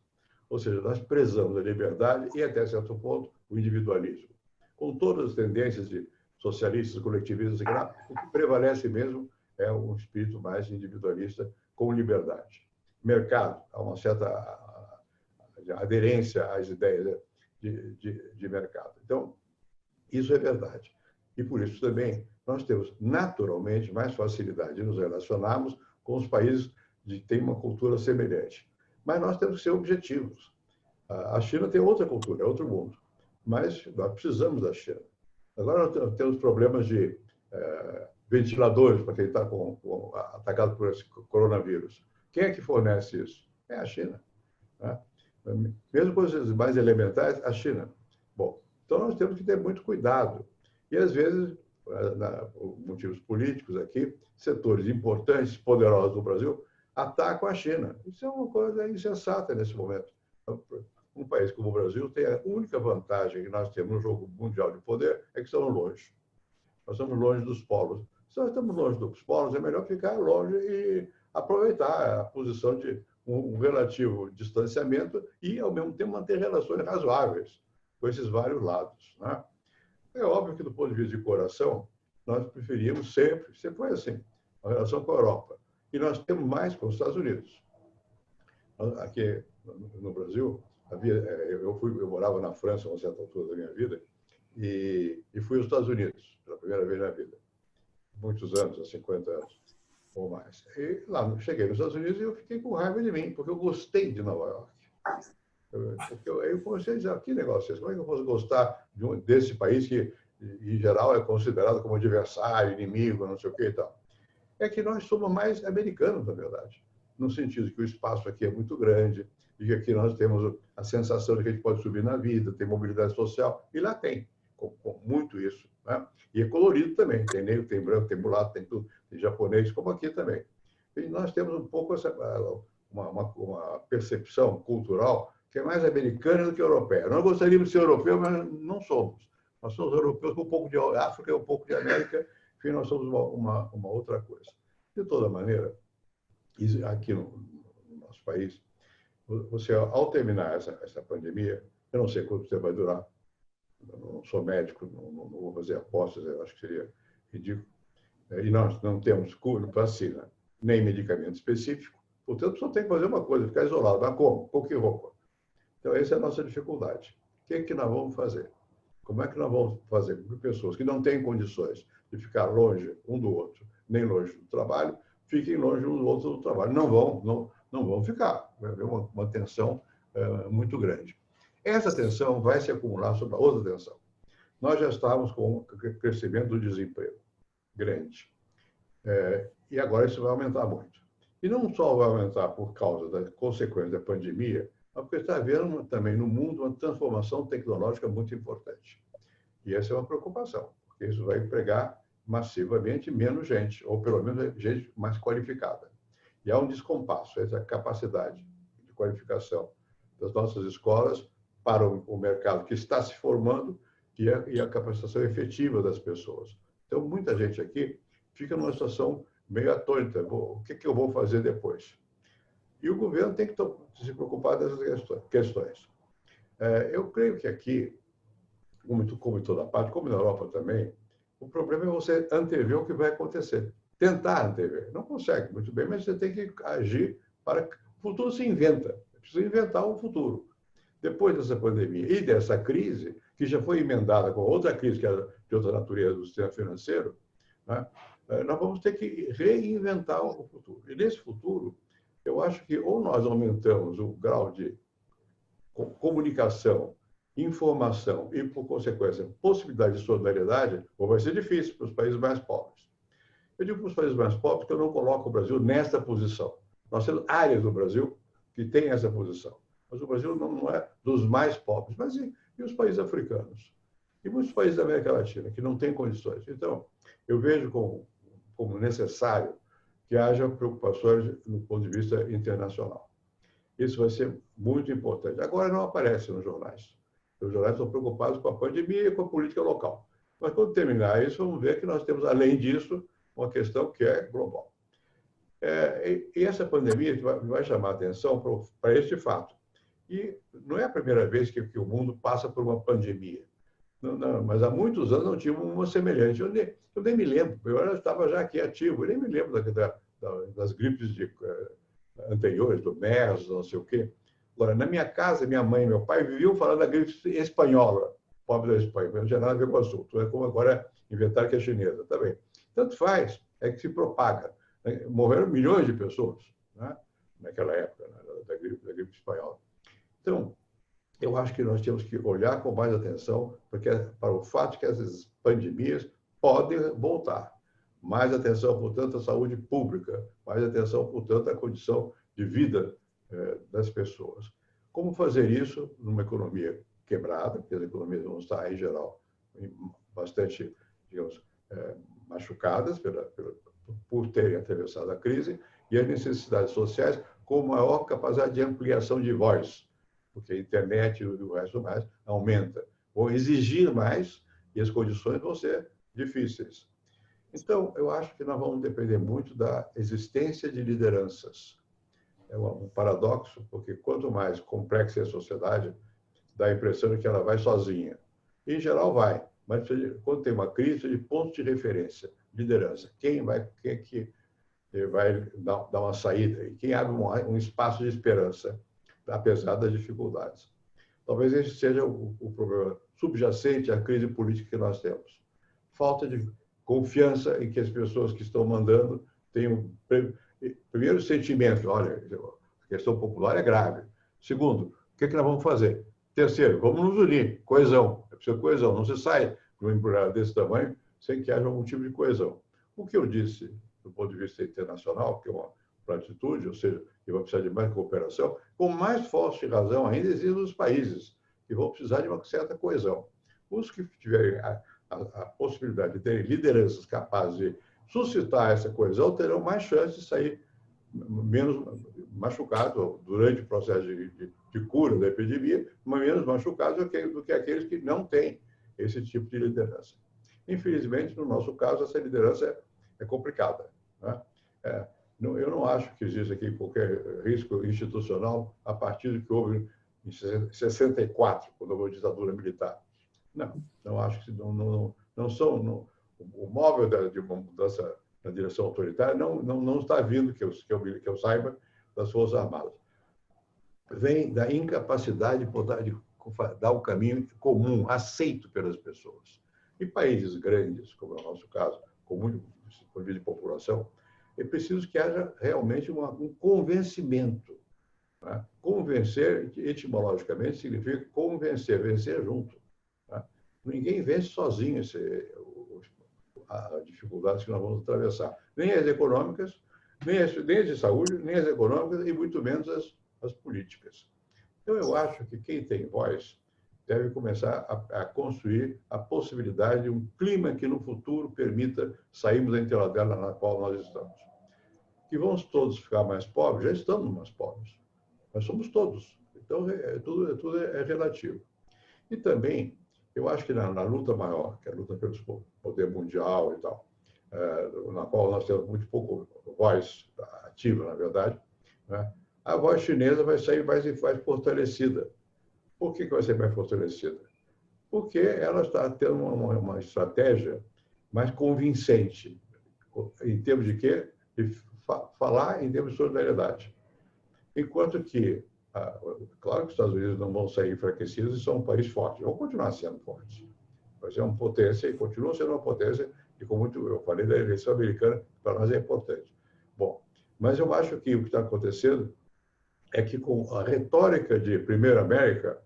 Ou seja, nós prezamos a liberdade e, até certo ponto, o individualismo. Com todas as tendências de socialistas, coletivistas, o que prevalece mesmo é um espírito mais individualista com liberdade. Mercado, há uma certa aderência às ideias de mercado. Então, isso é verdade. E, por isso, também, nós temos, naturalmente, mais facilidade de nos relacionarmos com os países que têm uma cultura semelhante. Mas nós temos que ser objetivos. A China tem outra cultura, é outro mundo. Mas nós precisamos da China. Agora nós temos problemas de ventiladores para quem está atacado por esse coronavírus. Quem é que fornece isso? É a China. Né? Mesmo coisas mais elementares, a China. Bom, então nós temos que ter muito cuidado. E, às vezes, por motivos políticos aqui, setores importantes, poderosos do Brasil, atacam a China. Isso é uma coisa insensata nesse momento. Um país como o Brasil tem a única vantagem que nós temos no jogo mundial de poder é que estamos longe. Nós estamos longe dos polos. Se nós estamos longe dos polos, é melhor ficar longe e aproveitar a posição de um relativo distanciamento e, ao mesmo tempo, manter relações razoáveis com esses vários lados. Né? É óbvio que, do ponto de vista de coração, nós preferíamos sempre foi assim, a relação com a Europa. E nós temos mais com os Estados Unidos. Aqui no Brasil, eu morava na França a uma certa altura da minha vida e fui aos Estados Unidos pela primeira vez na vida. Muitos anos, há 50 anos ou mais. E lá, cheguei nos Estados Unidos e eu fiquei com raiva de mim, porque eu gostei de Nova York. Eu comecei a dizer, que negócio é esse? Como é que eu posso gostar desse país que, em geral, é considerado como adversário, inimigo, não sei o que e tal? É que nós somos mais americanos, na verdade, no sentido de que o espaço aqui é muito grande, e que aqui nós temos a sensação de que a gente pode subir na vida, tem mobilidade social, e lá tem, com muito isso. Né? E é colorido também, tem negro, tem branco, tem mulato, tem tudo, tem japonês, como aqui também. E nós temos um pouco uma percepção cultural que é mais americana do que europeia. Nós gostaríamos de ser europeus, mas não somos. Nós somos europeus com um pouco de África e um pouco de América, enfim, nós somos uma outra coisa. De toda maneira, aqui no nosso país, você, ao terminar essa pandemia, eu não sei quanto tempo vai durar, eu não sou médico, não vou fazer apostas, eu acho que seria ridículo. E nós não temos cura, vacina, nem medicamento específico, portanto, só tem que fazer uma coisa, ficar isolado. Mas como? Com que roupa? Então, essa é a nossa dificuldade. O que é que nós vamos fazer? Como é que nós vamos fazer com que pessoas que não têm condições de ficar longe um do outro, nem longe do trabalho, fiquem longe um do outro do trabalho? Não vão ficar. Vai haver uma tensão muito grande. Essa tensão vai se acumular sobre a outra tensão. Nós já estávamos com um crescimento do desemprego grande. E agora isso vai aumentar muito. E não só vai aumentar por causa da consequência da pandemia, mas porque está havendo também no mundo uma transformação tecnológica muito importante. E essa é uma preocupação, porque isso vai empregar massivamente menos gente, ou pelo menos gente mais qualificada. E há um descompasso entre a capacidade de qualificação das nossas escolas para o mercado que está se formando e a capacitação efetiva das pessoas. Então, muita gente aqui fica numa situação meio atônita. O que eu vou fazer depois? E o governo tem que se preocupar dessas questões. Eu creio que aqui, como em toda parte, como na Europa também, o problema é você antever o que vai acontecer. Tentar antever. Não consegue muito bem, mas você tem que agir para... O futuro se inventa. É preciso inventar um futuro. Depois dessa pandemia e dessa crise, que já foi emendada com outra crise, que era de outra natureza do sistema financeiro, né? Nós vamos ter que reinventar o futuro. E nesse futuro, eu acho que ou nós aumentamos o grau de comunicação, informação e, por consequência, possibilidade de solidariedade, ou vai ser difícil para os países mais pobres. Eu digo para os países mais pobres que eu não coloco o Brasil nesta posição. Nós temos áreas do Brasil que têm essa posição. Mas o Brasil não é dos mais pobres, mas e os países africanos? E muitos países da América Latina que não têm condições. Então, eu vejo como necessário que haja preocupações no ponto de vista internacional. Isso vai ser muito importante. Agora não aparece nos jornais. Os jornais estão preocupados com a pandemia e com a política local. Mas quando terminar isso, vamos ver que nós temos, além disso, uma questão que é global. E essa pandemia vai chamar a atenção para este fato. E não é a primeira vez que o mundo passa por uma pandemia. Não, mas há muitos anos não tínhamos uma semelhante. Eu nem me lembro, eu estava já aqui ativo, eu nem me lembro das gripes anteriores, do MERS, não sei o quê. Agora, na minha casa, minha mãe e meu pai viviam falando da gripe espanhola, pobre da Espanha, não tinha nada a ver com o assunto. É como agora inventaram que é chinesa, tá bem. Tanto faz, é que se propaga. Morreram milhões de pessoas, né? Naquela época, né? da gripe espanhola. Então, eu acho que nós temos que olhar com mais atenção para o fato de que essas pandemias podem voltar. Mais atenção, portanto, à saúde pública, mais atenção, portanto, à condição de vida das pessoas. Como fazer isso numa economia quebrada, porque as economias vão estar, em geral, bastante, digamos, machucadas por terem atravessado a crise, e as necessidades sociais com maior capacidade de ampliação de voz, porque a internet e o resto mais aumenta. Vão exigir mais e as condições vão ser difíceis. Então, eu acho que nós vamos depender muito da existência de lideranças. É um paradoxo, porque quanto mais complexa é a sociedade, dá a impressão de que ela vai sozinha. E, em geral, vai. Mas quando tem uma crise, precisa de pontos de referência, liderança. Quem é que vai dar uma saída? E quem abre um espaço de esperança, apesar das dificuldades. Talvez esse seja o problema subjacente à crise política que nós temos. Falta de confiança em que as pessoas que estão mandando tenham, primeiro, sentimento. Olha, a questão popular é grave. Segundo, o que nós vamos fazer? Terceiro, vamos nos unir. Coesão. É preciso coesão. Não se sai de um embrulhado desse tamanho sem que haja algum tipo de coesão. O que eu disse, do ponto de vista internacional, que é uma platitude, ou seja, que vai precisar de mais cooperação, com mais forte razão ainda existem os países que vão precisar de uma certa coesão. Os que tiverem a possibilidade de terem lideranças capazes de suscitar essa coesão terão mais chance de sair menos machucados durante o processo de cura da epidemia, mas menos machucados do que aqueles que não têm esse tipo de liderança. Infelizmente, no nosso caso, essa liderança é complicada, né? Eu não acho que exista aqui qualquer risco institucional a partir do que houve em 64, quando houve a ditadura militar. Não acho que não são. O móvel de uma mudança na direção autoritária não está vindo, que eu saiba, das Forças Armadas. Vem da incapacidade de dar um caminho comum, aceito pelas pessoas. Em países grandes, como é o nosso caso, com muito nível de população, é preciso que haja realmente um convencimento. Né? Convencer, etimologicamente, significa convencer, vencer junto. Né? Ninguém vence sozinho as dificuldades que nós vamos atravessar. Nem as econômicas, nem as de saúde, nem as econômicas, e muito menos as políticas. Então, eu acho que quem tem voz deve começar a construir a possibilidade de um clima que, no futuro, permita sairmos da entreladela na qual nós estamos. Que vamos todos ficar mais pobres? Já estamos mais pobres. Nós somos todos. Então, tudo é relativo. E também, eu acho que na luta maior, que é a luta pelo poder mundial e tal, na qual nós temos muito pouco voz ativa, na verdade, né? A voz chinesa vai sair mais fortalecida. Por que vai ser mais fortalecida? Porque ela está tendo uma estratégia mais convincente. Em termos de quê? De falar em termos de solidariedade. Enquanto que, claro que os Estados Unidos não vão sair enfraquecidos e são um país forte, vão continuar sendo fortes. Vai ser uma potência e continua sendo uma potência, e como eu falei da eleição americana, para nós é importante. Bom, mas eu acho que o que está acontecendo é que com a retórica de Primeira América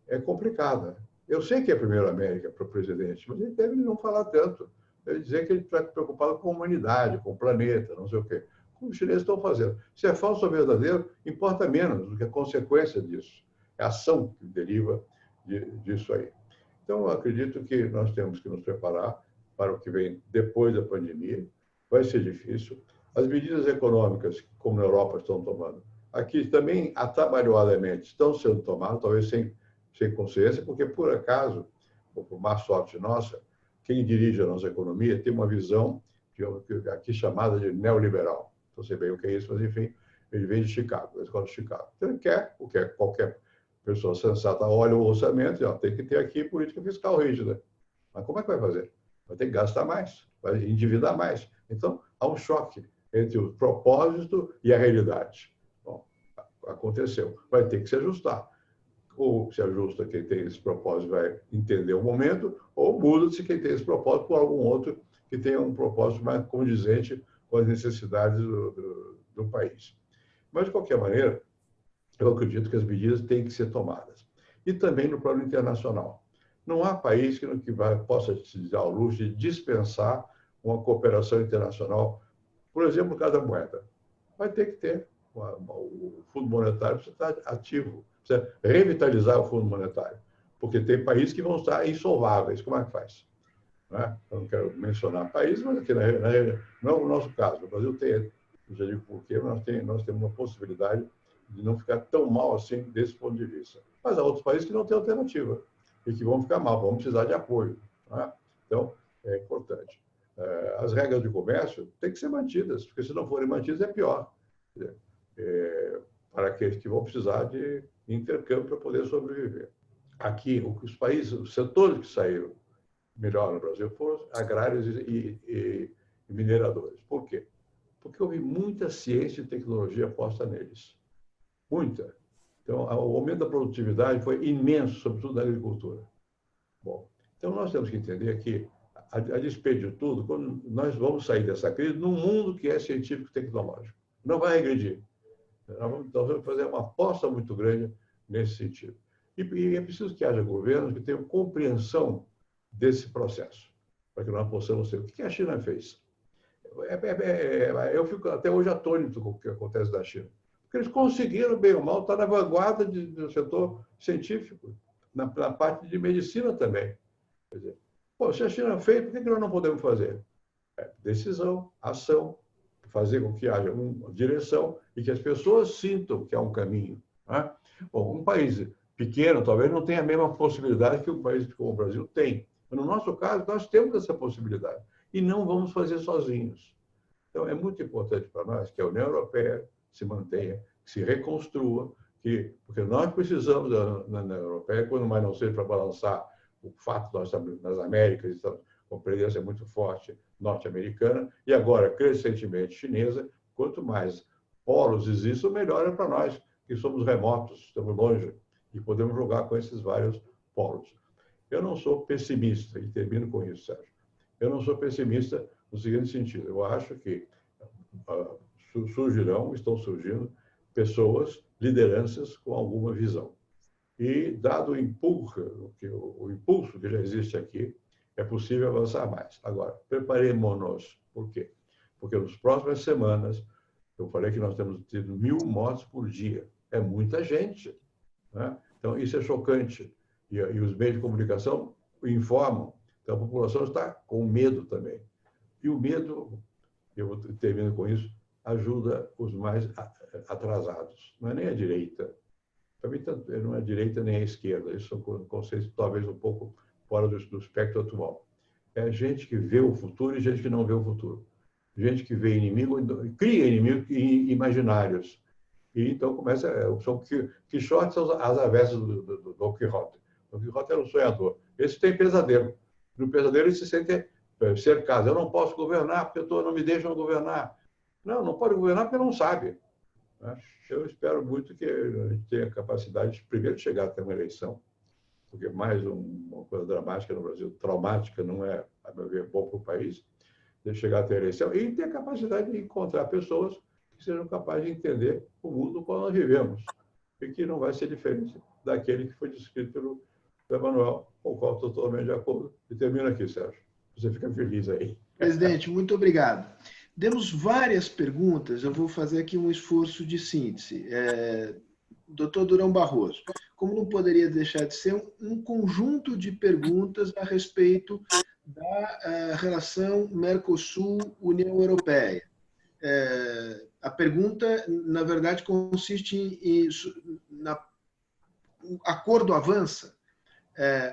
é complicada. Eu sei que é Primeira América para o presidente, mas ele deve não falar tanto. Ele dizer que ele está preocupado com a humanidade, com o planeta, não sei o quê. Como os chineses estão fazendo. Se é falso ou verdadeiro, importa menos do que a consequência disso. É a ação que deriva disso aí. Então, eu acredito que nós temos que nos preparar para o que vem depois da pandemia. Vai ser difícil. As medidas econômicas, como na Europa estão tomando, aqui também, atabalhoadamente, estão sendo tomadas, talvez sem consciência, porque, por acaso, ou por má sorte nossa, quem dirige a nossa economia tem uma visão aqui chamada de neoliberal. Não sei bem o que é isso, mas, enfim, ele vem de Chicago, da escola de Chicago. Então, ele quer, o que qualquer pessoa sensata olha o orçamento e tem que ter aqui política fiscal rígida. Mas como é que vai fazer? Vai ter que gastar mais, vai endividar mais. Então, há um choque entre o propósito e a realidade. Bom, aconteceu. Vai ter que se ajustar. Ou se ajusta quem tem esse propósito vai entender o momento, ou muda-se quem tem esse propósito por algum outro que tenha um propósito mais condizente com as necessidades do país. Mas, de qualquer maneira, eu acredito que as medidas têm que ser tomadas. E também no plano internacional. Não há país que possa se dar ao luxo de dispensar uma cooperação internacional, por exemplo, no caso da moeda. Vai ter que ter. O Fundo Monetário precisa estar ativo, precisa revitalizar o Fundo Monetário, porque tem países que vão estar insolváveis. Como é que faz? Não é? Eu não quero mencionar países, mas aqui não é o nosso caso. O Brasil tem, eu já digo por quê, nós temos uma possibilidade de não ficar tão mal assim desse ponto de vista. Mas há outros países que não têm alternativa e que vão ficar mal, vão precisar de apoio. Não é? Então, é importante. As regras de comércio têm que ser mantidas, porque se não forem mantidas é pior. Para aqueles que vão precisar de intercâmbio para poder sobreviver. Aqui, os países, os setores que saíram melhor no Brasil foram agrários e mineradores. Por quê? Porque houve muita ciência e tecnologia posta neles. Muita. Então, o aumento da produtividade foi imenso, sobretudo na agricultura. Bom, então nós temos que entender que, a despeito de tudo, quando nós vamos sair dessa crise num mundo que é científico e tecnológico. Não vai regredir. Nós vamos fazer uma aposta muito grande nesse sentido. E é preciso que haja governos que tenham compreensão desse processo, para que nós possamos ter. O que a China fez? Eu fico até hoje atônito com o que acontece na China. Porque eles conseguiram, bem ou mal, estar na vanguarda do setor científico, na parte de medicina também. Quer dizer, se a China fez, por que nós não podemos fazer? Decisão, ação, fazer com que haja uma direção e que as pessoas sintam que há um caminho. Né? Bom, um país pequeno talvez não tenha a mesma possibilidade que um país como o Brasil tem. Mas, no nosso caso, nós temos essa possibilidade. E não vamos fazer sozinhos. Então, é muito importante para nós que a União Europeia se mantenha, que se reconstrua, porque nós precisamos da União Europeia, quando mais não seja para balançar o fato de nós estamos nas Américas, estamos com presença muito forte norte-americana e agora crescentemente chinesa. Quanto mais polos existem, melhor é para nós, que somos remotos, estamos longe e podemos jogar com esses vários polos. Eu não sou pessimista, e termino com isso, Sérgio. Eu não sou pessimista no seguinte sentido. Eu acho que estão surgindo pessoas, lideranças com alguma visão. E, dado o impulso que já existe aqui, é possível avançar mais. Agora, preparemos-nos. Por quê? Porque nas próximas semanas, eu falei que nós temos tido 1.000 mortes por dia. É muita gente, né? Então, isso é chocante. E os meios de comunicação informam. Então, a população está com medo também. E o medo, eu termino com isso, ajuda os mais atrasados. Não é nem a direita. Para mim, não é a direita nem a esquerda. Isso são conceitos talvez um pouco fora do espectro atual. É gente que vê o futuro e gente que não vê o futuro. Gente que vê inimigo, cria inimigos imaginários. E então começa, são Quixotes são as avessas do Don Quixote. Don Quixote era um sonhador. Esse tem pesadelo. No pesadelo ele se sente cercado. Eu não posso governar porque não me deixam governar. Não pode governar porque não sabe. Eu espero muito que a gente tenha capacidade de, primeiro, chegar até uma eleição, porque mais uma coisa dramática no Brasil, traumática, não é, a meu ver, bom para o país, de chegar até a eleição e ter a capacidade de encontrar pessoas que sejam capazes de entender o mundo no qual nós vivemos e que não vai ser diferente daquele que foi descrito pelo Emanuel, com o qual estou totalmente de acordo. E termino aqui, Sérgio. Você fica feliz aí. Presidente, muito obrigado. Demos várias perguntas, eu vou fazer aqui um esforço de síntese. Doutor Durão Barroso, como não poderia deixar de ser um conjunto de perguntas a respeito da relação Mercosul-União Europeia. A pergunta, na verdade, consiste o acordo avança.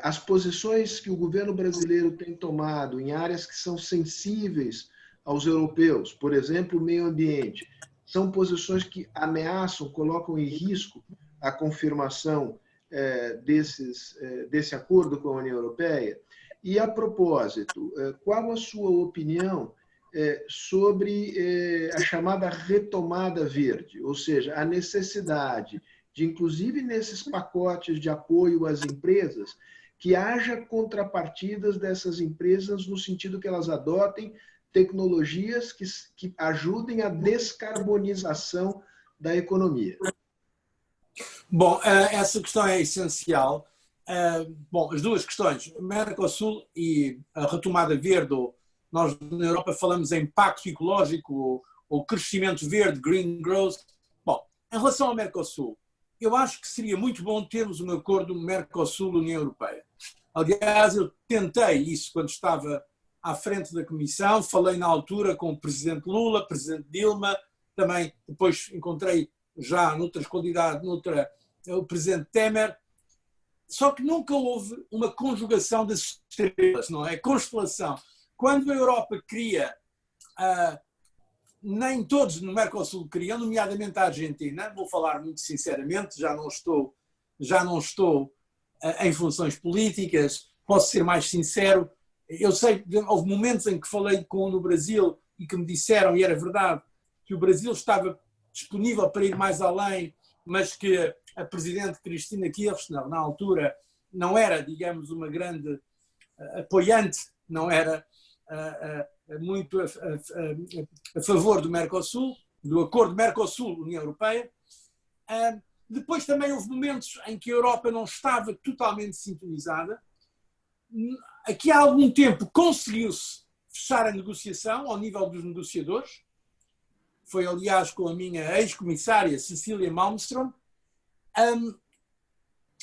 As posições que o governo brasileiro tem tomado em áreas que são sensíveis aos europeus, por exemplo, o meio ambiente, são posições que ameaçam, colocam em risco a confirmação desse acordo com a União Europeia? E, a propósito, qual a sua opinião sobre a chamada retomada verde, ou seja, a necessidade de, inclusive nesses pacotes de apoio às empresas, que haja contrapartidas dessas empresas no sentido que elas adotem tecnologias que ajudem a descarbonização da economia? Bom, essa questão é essencial. Bom, as duas questões, Mercosul e a retomada verde, nós na Europa falamos em pacto ecológico ou crescimento verde, green growth. Bom, em relação ao Mercosul, eu acho que seria muito bom termos um acordo Mercosul-União Europeia. Aliás, eu tentei isso quando estava à frente da Comissão, falei na altura com o Presidente Lula, Presidente Dilma, também depois encontrei já noutras qualidades, o Presidente Temer, só que nunca houve uma conjugação das estrelas, não é? Constelação. Quando a Europa cria, nem todos no Mercosul queriam, nomeadamente a Argentina, vou falar muito sinceramente, já não estou em funções políticas, posso ser mais sincero. Eu sei, houve momentos em que falei no Brasil e que me disseram, e era verdade, que o Brasil estava disponível para ir mais além, mas que a Presidente Cristina Kirchner, na altura, não era, digamos, uma grande apoiante, não era muito a favor do Mercosul, do acordo Mercosul-União Europeia. Depois também houve momentos em que a Europa não estava totalmente sintonizada. Aqui há algum tempo conseguiu-se fechar a negociação ao nível dos negociadores. Foi, aliás, com a minha ex-comissária Cecília Malmström.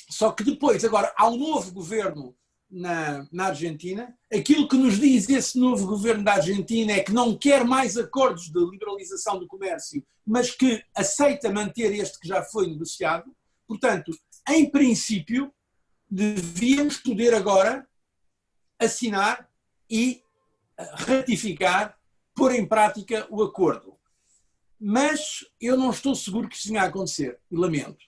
Só que depois, agora, há um novo governo na Argentina. Aquilo que nos diz esse novo governo da Argentina é que não quer mais acordos de liberalização do comércio, mas que aceita manter este que já foi negociado. Portanto, em princípio, devíamos poder agora assinar e ratificar pôr em prática o acordo. Mas eu não estou seguro que isso venha a acontecer, e lamento.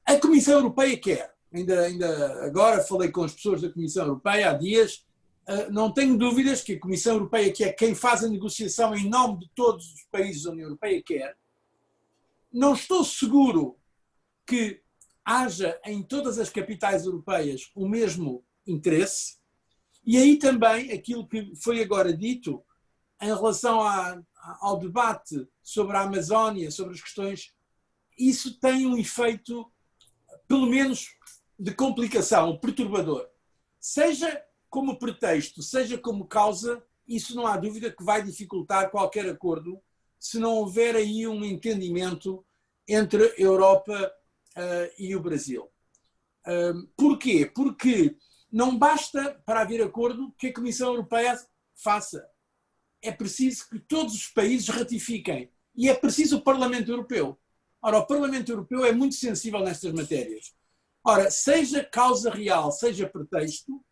A Comissão Europeia quer. Ainda agora falei com as pessoas da Comissão Europeia há dias. Não tenho dúvidas que a Comissão Europeia, que é quem faz a negociação em nome de todos os países da União Europeia, quer. Não estou seguro que haja em todas as capitais europeias o mesmo interesse. E aí também aquilo que foi agora dito em relação ao debate sobre a Amazónia, sobre as questões, isso tem um efeito, pelo menos, de complicação, perturbador. Seja como pretexto, seja como causa, isso não há dúvida que vai dificultar qualquer acordo se não houver aí um entendimento entre a Europa e o Brasil. Porquê? Porque não basta, para haver acordo, que a Comissão Europeia faça. É preciso que todos os países ratifiquem. E é preciso o Parlamento Europeu. Ora, o Parlamento Europeu é muito sensível nestas matérias. Ora, seja causa real, seja pretexto,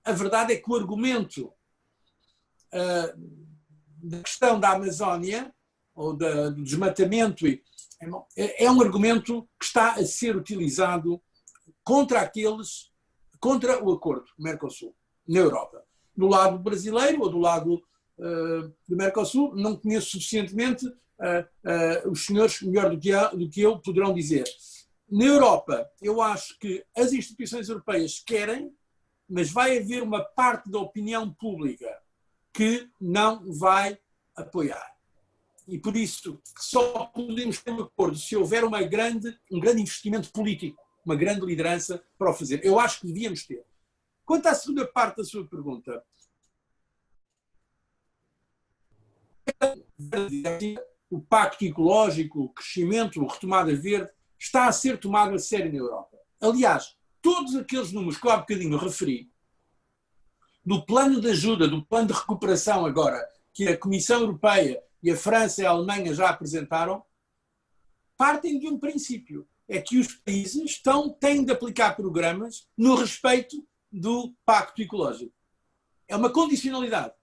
a verdade é que o argumento da questão da Amazónia, ou do desmatamento, é um argumento que está a ser utilizado contra o acordo do Mercosul, na Europa. Do lado brasileiro ou do lado do Mercosul, não conheço suficientemente, os senhores, melhor do que eu, poderão dizer. Na Europa, eu acho que as instituições europeias querem, mas vai haver uma parte da opinião pública que não vai apoiar. E por isso só podemos ter um acordo se houver um grande investimento político, uma grande liderança para o fazer. Eu acho que devíamos ter. Quanto à segunda parte da sua pergunta, o pacto ecológico, o crescimento, a retomada verde, está a ser tomado a sério na Europa. Aliás, todos aqueles números que eu há bocadinho referi, do plano de ajuda, do plano de recuperação agora, que a Comissão Europeia e a França e a Alemanha já apresentaram, partem de um princípio. É que os países têm de aplicar programas no respeito do pacto ecológico. É uma condicionalidade.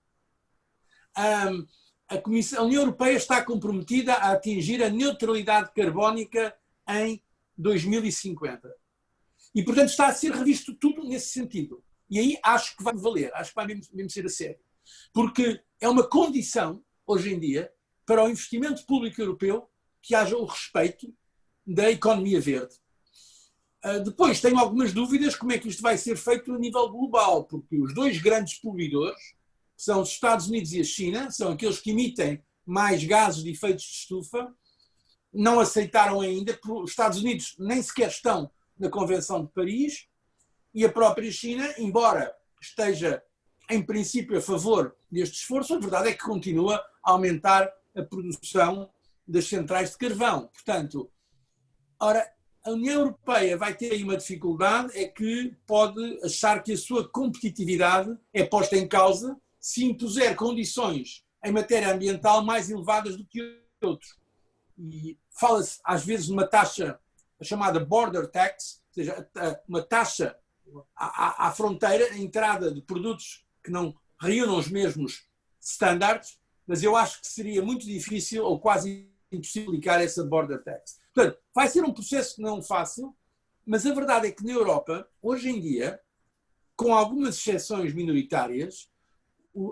A União Europeia está comprometida a atingir a neutralidade carbónica em 2050. E, portanto, está a ser revisto tudo nesse sentido. E aí acho que vai valer, acho que vai mesmo ser a sério. Porque é uma condição, hoje em dia, para o investimento público europeu que haja o respeito da economia verde. Depois, tenho algumas dúvidas como é que isto vai ser feito a nível global, porque os dois grandes poluidores, que são os Estados Unidos e a China, são aqueles que emitem mais gases de efeitos de estufa, não aceitaram ainda, porque os Estados Unidos nem sequer estão na Convenção de Paris, e a própria China, embora esteja em princípio a favor deste esforço, a verdade é que continua a aumentar a produção das centrais de carvão. Portanto, ora, a União Europeia vai ter aí uma dificuldade, é que pode achar que a sua competitividade é posta em causa se impuser condições em matéria ambiental mais elevadas do que outros. E fala-se às vezes de uma taxa, a chamada border tax, ou seja, uma taxa à fronteira, a entrada de produtos que não reúnam os mesmos standards, mas eu acho que seria muito difícil ou quase impossível aplicar essa border tax. Portanto, vai ser um processo não fácil, mas a verdade é que na Europa, hoje em dia, com algumas exceções minoritárias,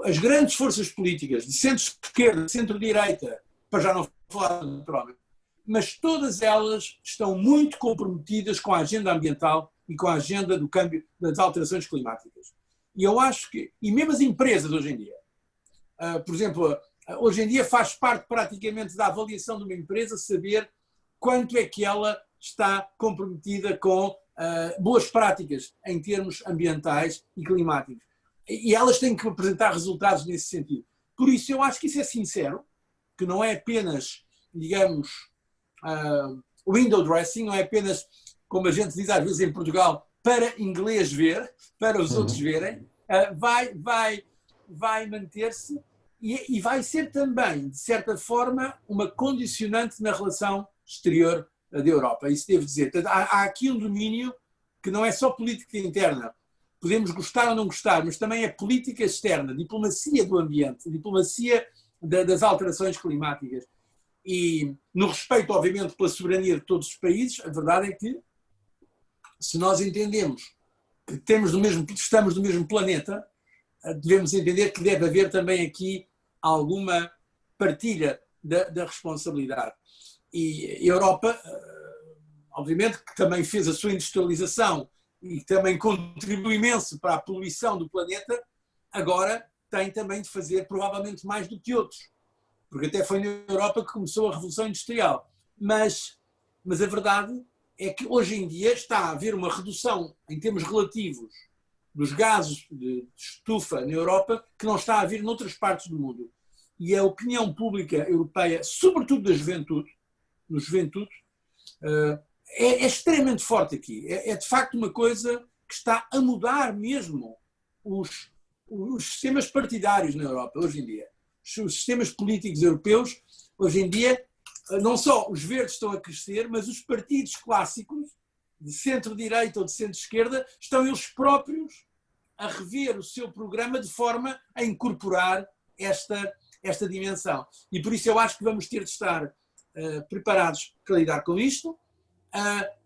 as grandes forças políticas de centro-esquerda, de centro-direita, para já não falar naturalmente, mas todas elas estão muito comprometidas com a agenda ambiental e com a agenda do câmbio das alterações climáticas. E eu acho que, e mesmo as empresas hoje em dia, por exemplo, hoje em dia faz parte praticamente da avaliação de uma empresa saber quanto é que ela está comprometida com boas práticas em termos ambientais e climáticos. E elas têm que apresentar resultados nesse sentido. Por isso eu acho que isso é sincero, que não é apenas, digamos, window dressing, não é apenas, como a gente diz às vezes em Portugal, para inglês ver, para os outros verem, vai manter-se e vai ser também, de certa forma, uma condicionante na relação exterior da Europa. Isso devo dizer. Há aqui um domínio que não é só política interna. podemos gostar ou não gostar, mas também é política externa, diplomacia do ambiente, diplomacia das alterações climáticas. E no respeito, obviamente, pela soberania de todos os países, a verdade é que, se nós entendemos que estamos no mesmo planeta, devemos entender que deve haver também aqui alguma partilha da responsabilidade. E a Europa, obviamente, que também fez a sua industrialização e também contribui imenso para a poluição do planeta, agora tem também de fazer provavelmente mais do que outros, porque até foi na Europa que começou a Revolução Industrial. Mas a verdade é que hoje em dia está a haver uma redução em termos relativos dos gases de estufa na Europa que não está a haver noutras partes do mundo. E a opinião pública europeia, sobretudo da juventude, é extremamente forte aqui. É de facto uma coisa que está a mudar mesmo os sistemas partidários na Europa, hoje em dia. Os sistemas políticos europeus, hoje em dia, não só os verdes estão a crescer, mas os partidos clássicos, de centro-direita ou de centro-esquerda, estão eles próprios a rever o seu programa de forma a incorporar esta dimensão. E por isso eu acho que vamos ter de estar preparados para lidar com isto,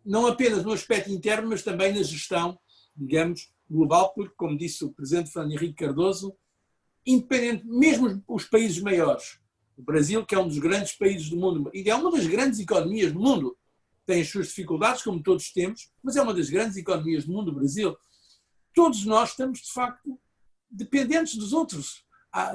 não apenas no aspecto interno, mas também na gestão, digamos, global, porque, como disse o Presidente Fernando Henrique Cardoso, independente, mesmo os países maiores, o Brasil, que é um dos grandes países do mundo, e é uma das grandes economias do mundo, tem as suas dificuldades, como todos temos, mas é uma das grandes economias do mundo, o Brasil. Todos nós estamos, de facto, dependentes dos outros.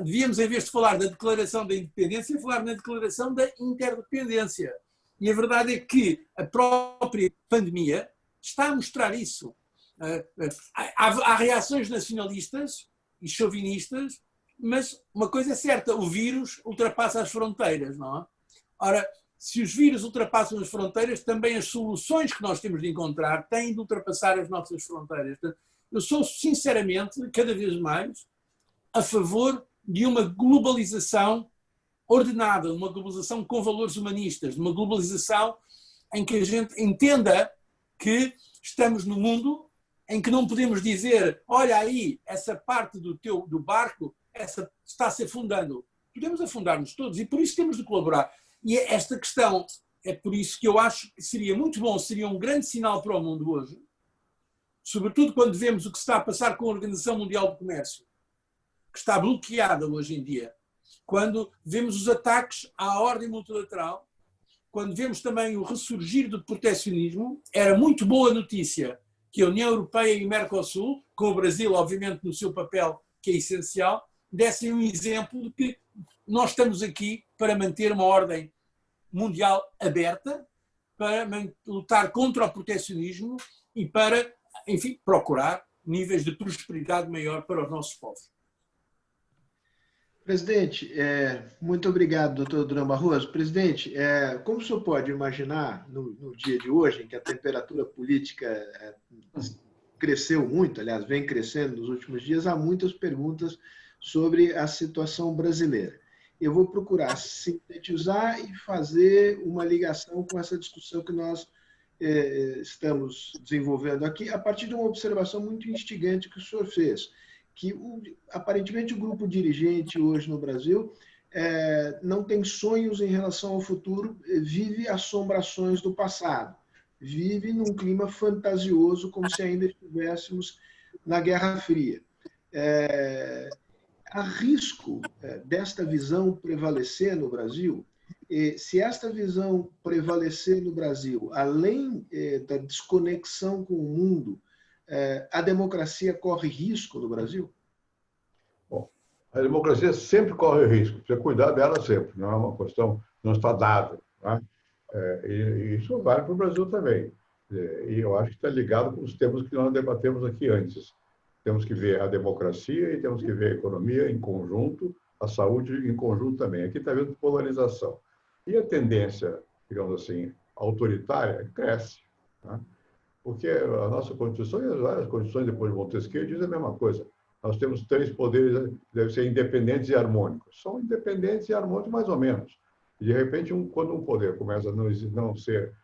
Devíamos, em vez de falar da declaração da independência, falar na declaração da interdependência. E a verdade é que a própria pandemia está a mostrar isso. Há reações nacionalistas e chauvinistas, mas uma coisa é certa, o vírus ultrapassa as fronteiras, não é? Ora, se os vírus ultrapassam as fronteiras, também as soluções que nós temos de encontrar têm de ultrapassar as nossas fronteiras. Eu sou, sinceramente, cada vez mais a favor de uma globalização ordenada, uma globalização com valores humanistas, uma globalização em que a gente entenda que estamos no mundo em que não podemos dizer, olha aí, essa parte do barco essa está se afundando. Podemos afundar-nos todos e por isso temos de colaborar. E esta questão, é por isso que eu acho que seria muito bom, seria um grande sinal para o mundo hoje, sobretudo quando vemos o que se está a passar com a Organização Mundial do Comércio, que está bloqueada hoje em dia, quando vemos os ataques à ordem multilateral, quando vemos também o ressurgir do proteccionismo. Era muito boa notícia que a União Europeia e o Mercosul, com o Brasil, obviamente, no seu papel, que é essencial, dessem um exemplo de que nós estamos aqui para manter uma ordem mundial aberta, para lutar contra o proteccionismo e para, enfim, procurar níveis de prosperidade maior para os nossos povos. Presidente, muito obrigado, doutor Durão Barroso. Presidente, como o senhor pode imaginar, no dia de hoje, em que a temperatura política cresceu muito, aliás, vem crescendo nos últimos dias, há muitas perguntas sobre a situação brasileira. Eu vou procurar sintetizar e fazer uma ligação com essa discussão que nós estamos desenvolvendo aqui, a partir de uma observação muito instigante que o senhor fez, que aparentemente o grupo dirigente hoje no Brasil não tem sonhos em relação ao futuro, vive assombrações do passado, vive num clima fantasioso, como se ainda estivéssemos na Guerra Fria. Há risco desta visão prevalecer no Brasil? Se esta visão prevalecer no Brasil, além da desconexão com o mundo, a democracia corre risco no Brasil? Bom, a democracia sempre corre risco. Precisa cuidar dela sempre. Não é uma questão, não está dada. Né? E isso vale para o Brasil também. E eu acho que está ligado com os temas que nós debatemos aqui antes. Temos que ver a democracia e temos que ver a economia em conjunto, a saúde em conjunto também. Aqui está havendo polarização. E a tendência, digamos assim, autoritária cresce. Né? Porque a nossa Constituição e as várias constituições depois de Montesquieu dizem a mesma coisa. Nós temos 3 poderes, devem ser independentes e harmônicos. São independentes e harmônicos mais ou menos. E, de repente, quando um poder começa a não ser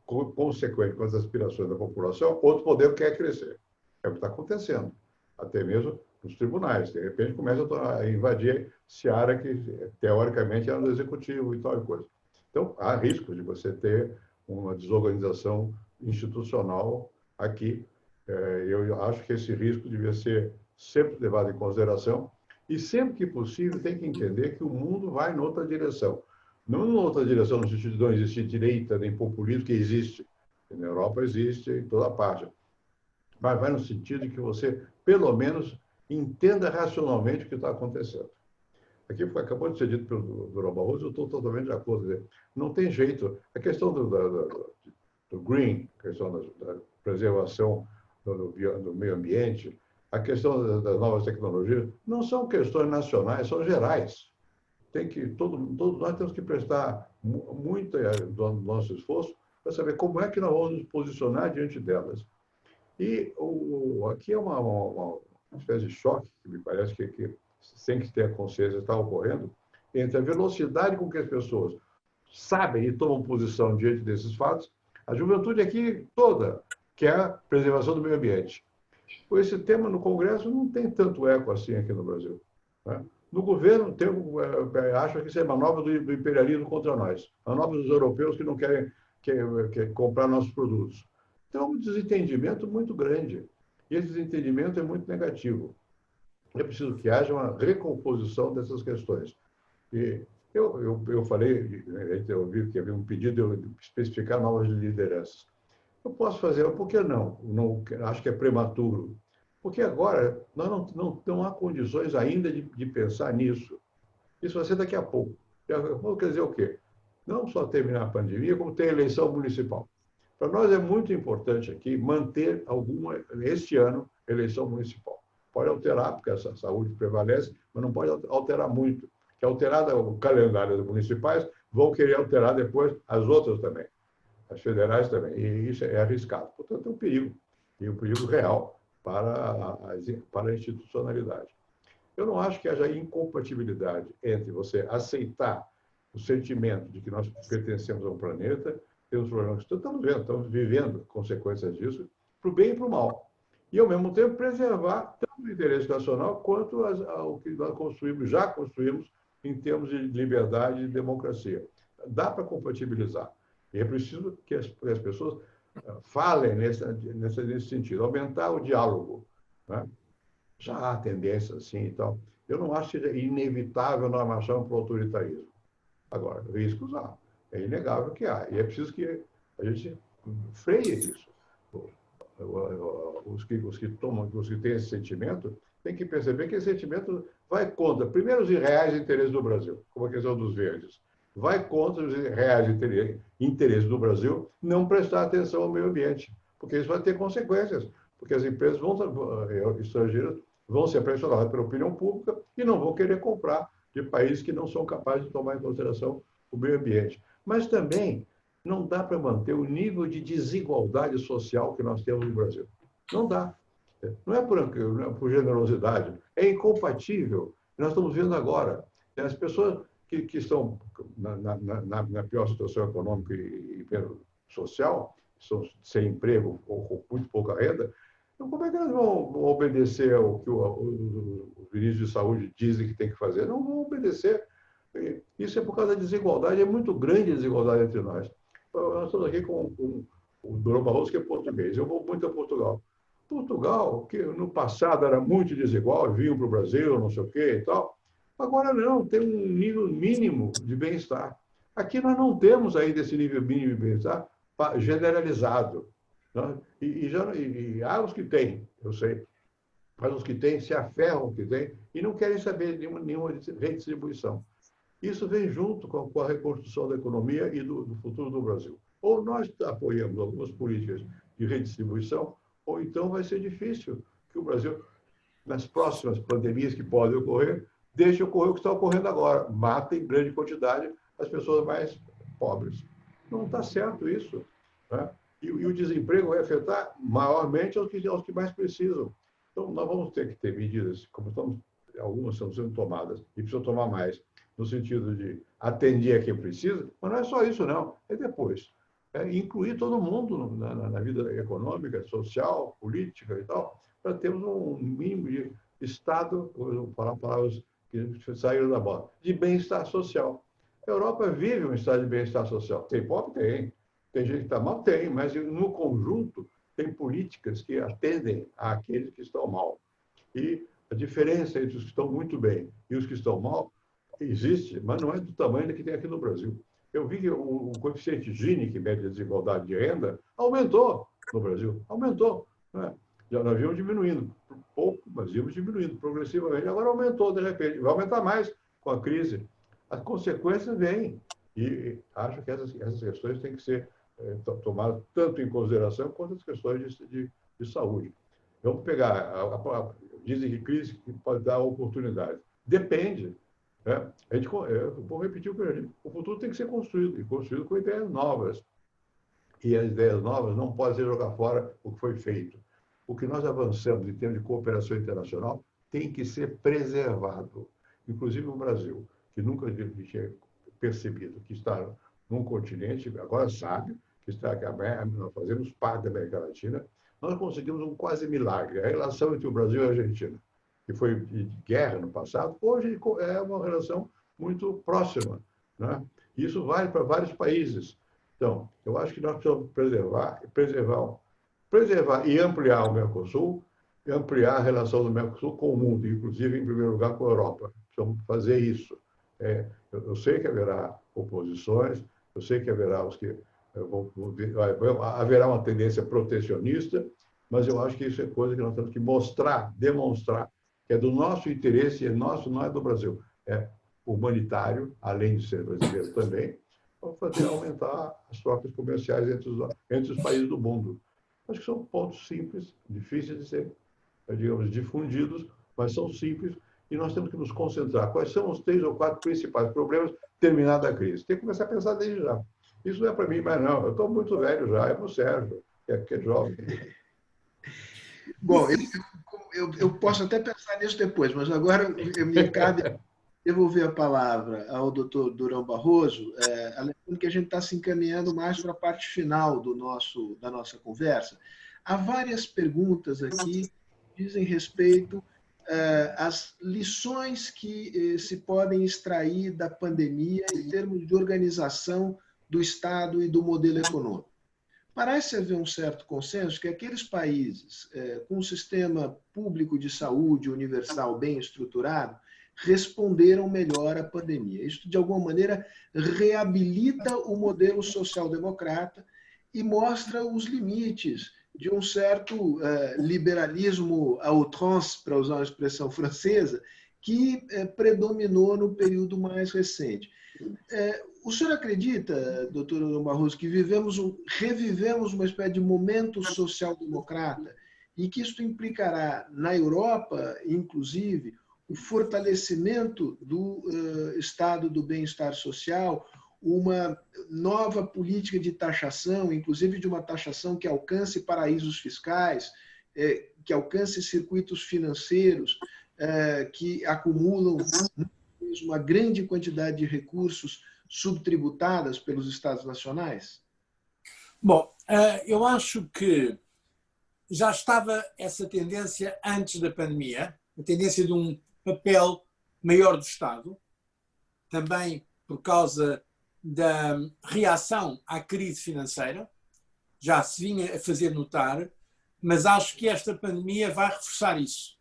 consequente com as aspirações da população, outro poder quer crescer. É o que está acontecendo, até mesmo nos tribunais. De repente, começa a invadir seara que, teoricamente, era do executivo e tal e coisa. Então, há risco de você ter uma desorganização institucional aqui. Eu acho que esse risco devia ser sempre levado em consideração e, sempre que possível, tem que entender que o mundo vai em outra direção. Não em outra direção, no sentido de não existir direita nem populismo, que existe. Na Europa existe em toda parte. Mas vai no sentido de que você, pelo menos, entenda racionalmente o que está acontecendo. Aqui acabou de ser dito pelo Durão Barroso, eu estou totalmente de acordo. Não tem jeito. A questão do green, a questão da preservação do meio ambiente, a questão das novas tecnologias, não são questões nacionais, são gerais. Todos nós temos que prestar muito do nosso esforço para saber como é que nós vamos nos posicionar diante delas. E aqui é uma espécie de choque, que me parece que sem que ter consciência está ocorrendo, entre a velocidade com que as pessoas sabem e tomam posição diante desses fatos. A juventude aqui toda quer a preservação do meio ambiente. Esse tema no Congresso não tem tanto eco assim aqui no Brasil, né? No governo, acho que isso é manobra do imperialismo contra nós, manobra dos europeus que não querem comprar nossos produtos. Então, é um desentendimento muito grande. E esse desentendimento é muito negativo. É preciso que haja uma recomposição dessas questões. E eu falei, eu vi que havia um pedido de especificar novas lideranças. Eu posso fazer, por que não? Acho que é prematuro. Porque agora nós não há condições ainda de pensar nisso. Isso vai ser daqui a pouco. Quer dizer o quê? Não só terminar a pandemia, como ter eleição municipal. Para nós é muito importante aqui manter este ano, eleição municipal. Pode alterar, porque essa saúde prevalece, mas não pode alterar muito. Que alterar o calendário dos municipais, vão querer alterar depois as outras também, as federais também. E isso é arriscado. Portanto, é um perigo, e um perigo real para a institucionalidade. Eu não acho que haja incompatibilidade entre você aceitar o sentimento de que nós pertencemos a um planeta, temos problemas que estamos vivendo consequências disso, para o bem e para o mal. E, ao mesmo tempo, preservar tanto o interesse nacional quanto o que nós já construímos em termos de liberdade e democracia. Dá para compatibilizar. E é preciso que as pessoas falem nesse sentido, aumentar o diálogo, né? Já há tendência assim e tal. Eu não acho que seja inevitável nós marcharmos para o autoritarismo. Agora, riscos há. É inegável que há. E é preciso que a gente freie isso. Os que têm esse sentimento, têm que perceber que esse sentimento vai contra, primeiro, os reais interesses do Brasil, como a questão dos verdes. Vai contra os reais interesses do Brasil não prestar atenção ao meio ambiente, porque isso vai ter consequências, porque as empresas estrangeiras vão ser pressionadas pela opinião pública e não vão querer comprar de países que não são capazes de tomar em consideração o meio ambiente. Mas também não dá para manter o nível de desigualdade social que nós temos no Brasil. Não dá. Não é por generosidade, é incompatível. Nós estamos vendo agora, as pessoas que estão na pior situação econômica e social, estão sem emprego ou com muito pouca renda, então como é que elas vão obedecer ao que os ministros de saúde dizem que tem que fazer? Não vão obedecer. Isso é por causa da desigualdade, é muito grande a desigualdade entre nós. Nós estamos aqui com o Durão Barroso, que é português. Eu vou muito a Portugal. Portugal, que no passado era muito desigual, vinham para o Brasil, não sei o quê e tal. Agora não, tem um nível mínimo de bem-estar. Aqui nós não temos ainda esse nível mínimo de bem-estar generalizado, né? E há os que têm, eu sei, mas os que têm se aferram que têm e não querem saber de nenhuma redistribuição. Isso vem junto com a reconstrução da economia e do futuro do Brasil. Ou nós apoiamos algumas políticas de redistribuição, ou então vai ser difícil que o Brasil, nas próximas pandemias que podem ocorrer, deixe ocorrer o que está ocorrendo agora. Mata em grande quantidade as pessoas mais pobres. Não está certo isso, né? E o desemprego vai afetar maiormente aos que mais precisam. Então, nós vamos ter que ter medidas, como algumas estão sendo tomadas, e precisam tomar mais, no sentido de atender a quem precisa, mas não é só isso, não. É depois. incluir todo mundo na vida econômica, social, política e tal, para termos um mínimo de estado, vou falar palavras que saíram da bola, de bem-estar social. A Europa vive um estado de bem-estar social. Tem pobre? Tem. Tem gente que está mal? Tem. Mas, no conjunto, tem políticas que atendem àqueles que estão mal. E a diferença entre os que estão muito bem e os que estão mal existe, mas não é do tamanho que tem aqui no Brasil. Eu vi que o coeficiente Gini, que mede a desigualdade de renda, aumentou no Brasil. Aumentou. Né? Já nós íamos diminuindo. Pouco, mas íamos diminuindo progressivamente. Agora aumentou, de repente. Vai aumentar mais com a crise. As consequências vêm. E acho que essas questões têm que ser tomadas tanto em consideração quanto as questões de saúde. Vamos pegar... dizem que crise pode dar oportunidade. Depende. Né? Eu vou repetir o que eu já disse. O futuro tem que ser construído, e construído com ideias novas. E as ideias novas não podem ser jogar fora o que foi feito. O que nós avançamos em termos de cooperação internacional tem que ser preservado. Inclusive o Brasil, que nunca tinha percebido que está num continente, agora sabe que nós fazemos parte da América Latina, nós conseguimos um quase milagre. A relação entre o Brasil e a Argentina, que foi de guerra no passado, hoje é uma relação muito próxima. Né? Isso vale para vários países. Então, eu acho que nós precisamos preservar e ampliar o Mercosul, e ampliar a relação do Mercosul com o mundo, inclusive, em primeiro lugar, com a Europa. Precisamos fazer isso. Eu sei que haverá oposições, eu sei que haverá haverá uma tendência protecionista, mas eu acho que isso é coisa que nós temos que mostrar, demonstrar, que é do nosso interesse, e nosso, não é do Brasil. É humanitário, além de ser brasileiro também, para fazer aumentar as trocas comerciais entre os países do mundo. Acho que são pontos simples, difíceis de ser, digamos, difundidos, mas são simples, e nós temos que nos concentrar. Quais são os 3 ou 4 principais problemas terminada a crise? Tem que começar a pensar desde já. Isso não é para mim, mas não. Eu estou muito velho já, é para o Sérgio, que é jovem. Bom, eu posso até pensar nisso depois, mas agora me cabe devolver a palavra ao doutor Durão Barroso, lembrando que a gente está se encaminhando mais para a parte final da nossa conversa. Há várias perguntas aqui que dizem respeito às lições que se podem extrair da pandemia em termos de organização do Estado e do modelo econômico. Parece haver um certo consenso que aqueles países com um sistema público de saúde universal bem estruturado responderam melhor à pandemia. Isso, de alguma maneira, reabilita o modelo social-democrata e mostra os limites de um certo liberalismo à outrance, para usar uma expressão francesa, que predominou no período mais recente. O senhor acredita, doutor Durão Barroso, que revivemos uma espécie de momento social-democrata e que isso implicará na Europa, inclusive, o fortalecimento do estado do bem-estar social, uma nova política de taxação, inclusive de uma taxação que alcance paraísos fiscais, que alcance circuitos financeiros que acumulam uma grande quantidade de recursos subtributadas pelos Estados nacionais? Bom, eu acho que já estava essa tendência antes da pandemia, a tendência de um papel maior do Estado, também por causa da reação à crise financeira, já se vinha a fazer notar, mas acho que esta pandemia vai reforçar isso.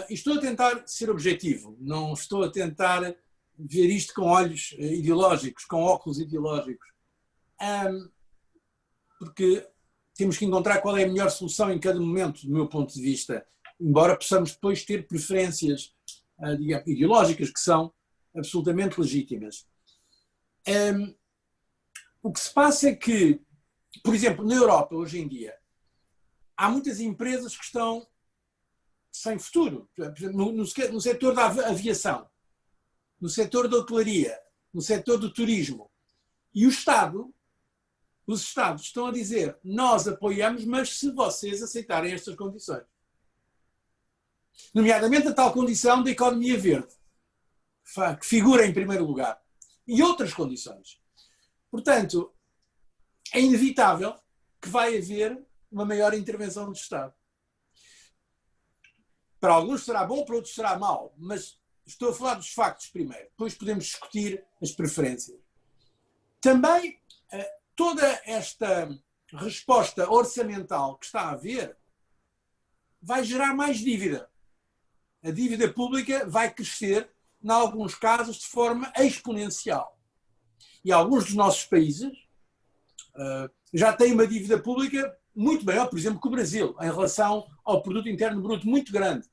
Estou a tentar ser objetivo, não estou a tentar ver isto com olhos ideológicos, com óculos ideológicos, porque temos que encontrar qual é a melhor solução em cada momento, do meu ponto de vista, embora possamos depois ter preferências ideológicas que são absolutamente legítimas. O que se passa é que, por exemplo, na Europa, hoje em dia, há muitas empresas que estão sem futuro, no setor da aviação, no setor da hotelaria, no setor do turismo. E os Estados estão a dizer, nós apoiamos, mas se vocês aceitarem estas condições. Nomeadamente a tal condição da economia verde, que figura em primeiro lugar. E outras condições. Portanto, é inevitável que vai haver uma maior intervenção do Estado. Para alguns será bom, para outros será mau, mas estou a falar dos factos primeiro, depois podemos discutir as preferências. Também toda esta resposta orçamental que está a haver vai gerar mais dívida. A dívida pública vai crescer, em alguns casos, de forma exponencial. E alguns dos nossos países já têm uma dívida pública muito maior, por exemplo, que o Brasil, em relação ao produto interno bruto muito grande.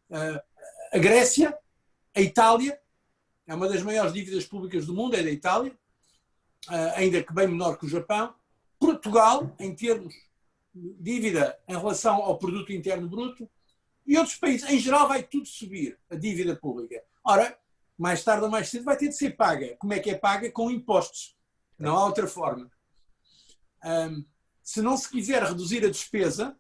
A Grécia, a Itália, é uma das maiores dívidas públicas do mundo, é da Itália, ainda que bem menor que o Japão. Portugal, em termos de dívida em relação ao produto interno bruto, e outros países. Em geral vai tudo subir, a dívida pública. Ora, mais tarde ou mais cedo vai ter de ser paga. Como é que é paga? Com impostos. Não há outra forma. Se não se quiser reduzir a despesa,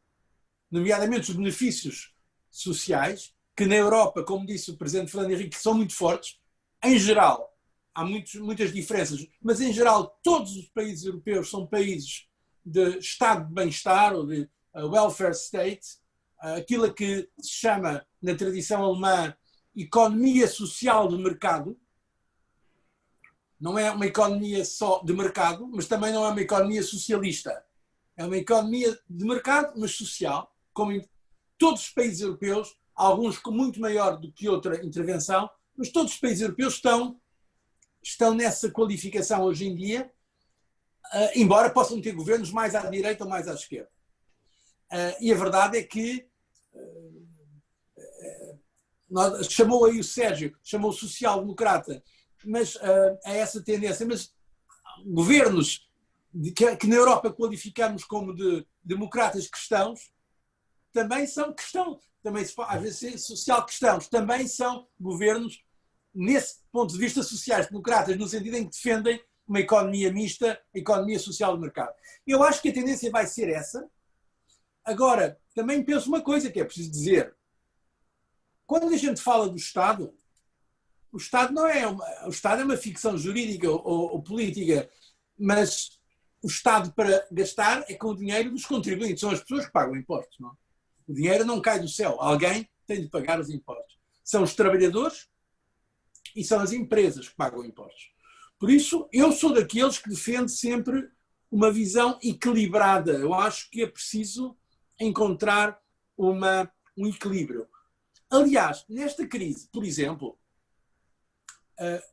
nomeadamente os benefícios sociais, que na Europa, como disse o Presidente Fernando Henrique, são muito fortes, em geral, há muitas diferenças, mas em geral todos os países europeus são países de estado de bem-estar ou de welfare state, aquilo que se chama, na tradição alemã, economia social de mercado. Não é uma economia só de mercado, mas também não é uma economia socialista. É uma economia de mercado, mas social, como em todos os países europeus, alguns com muito maior do que outra intervenção, mas todos os países europeus estão nessa qualificação hoje em dia, embora possam ter governos mais à direita ou mais à esquerda. E a verdade é que chamou aí o Sérgio, chamou o social-democrata, mas é essa tendência. Mas governos que na Europa qualificamos como de democratas cristãos, também são cristãos, também às vezes social-cristãos, também são governos, nesse ponto de vista, sociais-democratas, no sentido em que defendem uma economia mista, economia social de mercado. Eu acho que a tendência vai ser essa. Agora, também penso uma coisa que é preciso dizer. Quando a gente fala do Estado, o Estado o Estado é uma ficção jurídica ou política, mas o Estado para gastar é com o dinheiro dos contribuintes, são as pessoas que pagam impostos. Não? O dinheiro não cai do céu, alguém tem de pagar os impostos. São os trabalhadores e são as empresas que pagam impostos. Por isso, eu sou daqueles que defende sempre uma visão equilibrada. Eu acho que é preciso encontrar um equilíbrio. Aliás, nesta crise, por exemplo,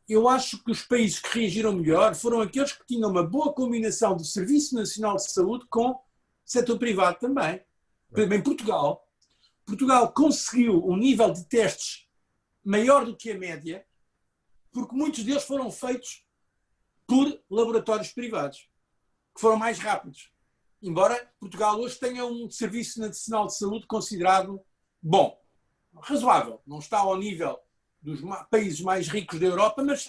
eu acho que os países que reagiram melhor foram aqueles que tinham uma boa combinação do Serviço Nacional de Saúde com o setor privado também. Por exemplo, em Portugal, Portugal conseguiu um nível de testes maior do que a média, porque muitos deles foram feitos por laboratórios privados, que foram mais rápidos. Embora Portugal hoje tenha um Serviço Nacional de Saúde considerado bom, razoável. Não está ao nível dos países mais ricos da Europa, mas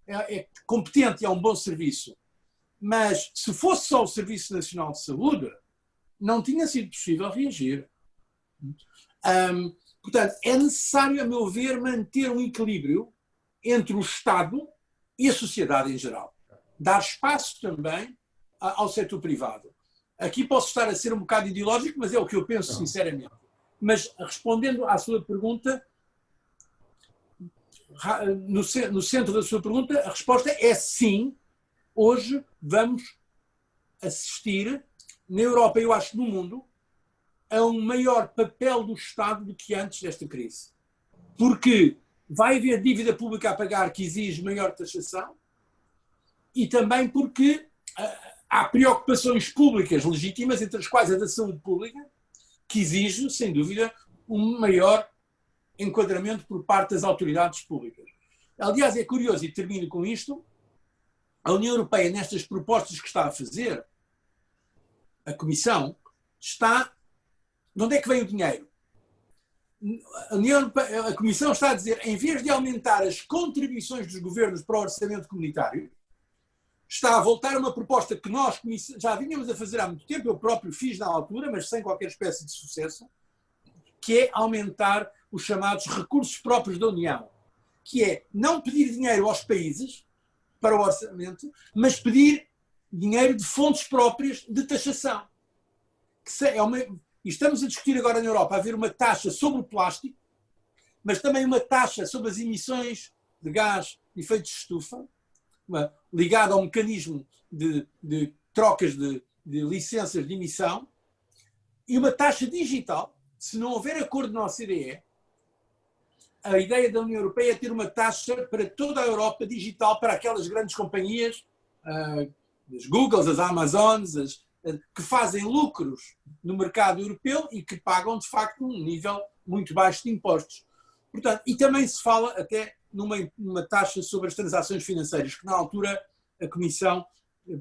é competente, é um bom serviço. Mas se fosse só o Serviço Nacional de Saúde, não tinha sido possível reagir. Portanto, é necessário, a meu ver, manter um equilíbrio entre o Estado e a sociedade em geral. Dar espaço também ao setor privado. Aqui posso estar a ser um bocado ideológico, mas é o que eu penso sinceramente. Mas respondendo à sua pergunta, no centro da sua pergunta, a resposta é sim. Hoje vamos assistir, na Europa, eu acho, no mundo, a um maior papel do Estado do que antes desta crise. Porque vai haver dívida pública a pagar que exige maior taxação e também porque há preocupações públicas legítimas, entre as quais a da saúde pública, que exige, sem dúvida, um maior enquadramento por parte das autoridades públicas. Aliás, é curioso, e termino com isto, a União Europeia, nestas propostas que está a fazer, a Comissão, está... De onde é que vem o dinheiro? A Comissão está a dizer, em vez de aumentar as contribuições dos governos para o orçamento comunitário, está a voltar a uma proposta que nós já vínhamos a fazer há muito tempo, eu próprio fiz na altura, mas sem qualquer espécie de sucesso, que é aumentar os chamados recursos próprios da União, que é não pedir dinheiro aos países para o orçamento, mas pedir dinheiro de fontes próprias de taxação. E estamos a discutir agora na Europa haver uma taxa sobre o plástico, mas também uma taxa sobre as emissões de gás de efeito de estufa, ligada ao mecanismo de trocas de licenças de emissão, e uma taxa digital. Se não houver acordo na OCDE, a ideia da União Europeia é ter uma taxa para toda a Europa digital, para aquelas grandes companhias, as Googles, as Amazons, que fazem lucros no mercado europeu e que pagam, de facto, um nível muito baixo de impostos. Portanto, e também se fala até numa taxa sobre as transações financeiras, que na altura a Comissão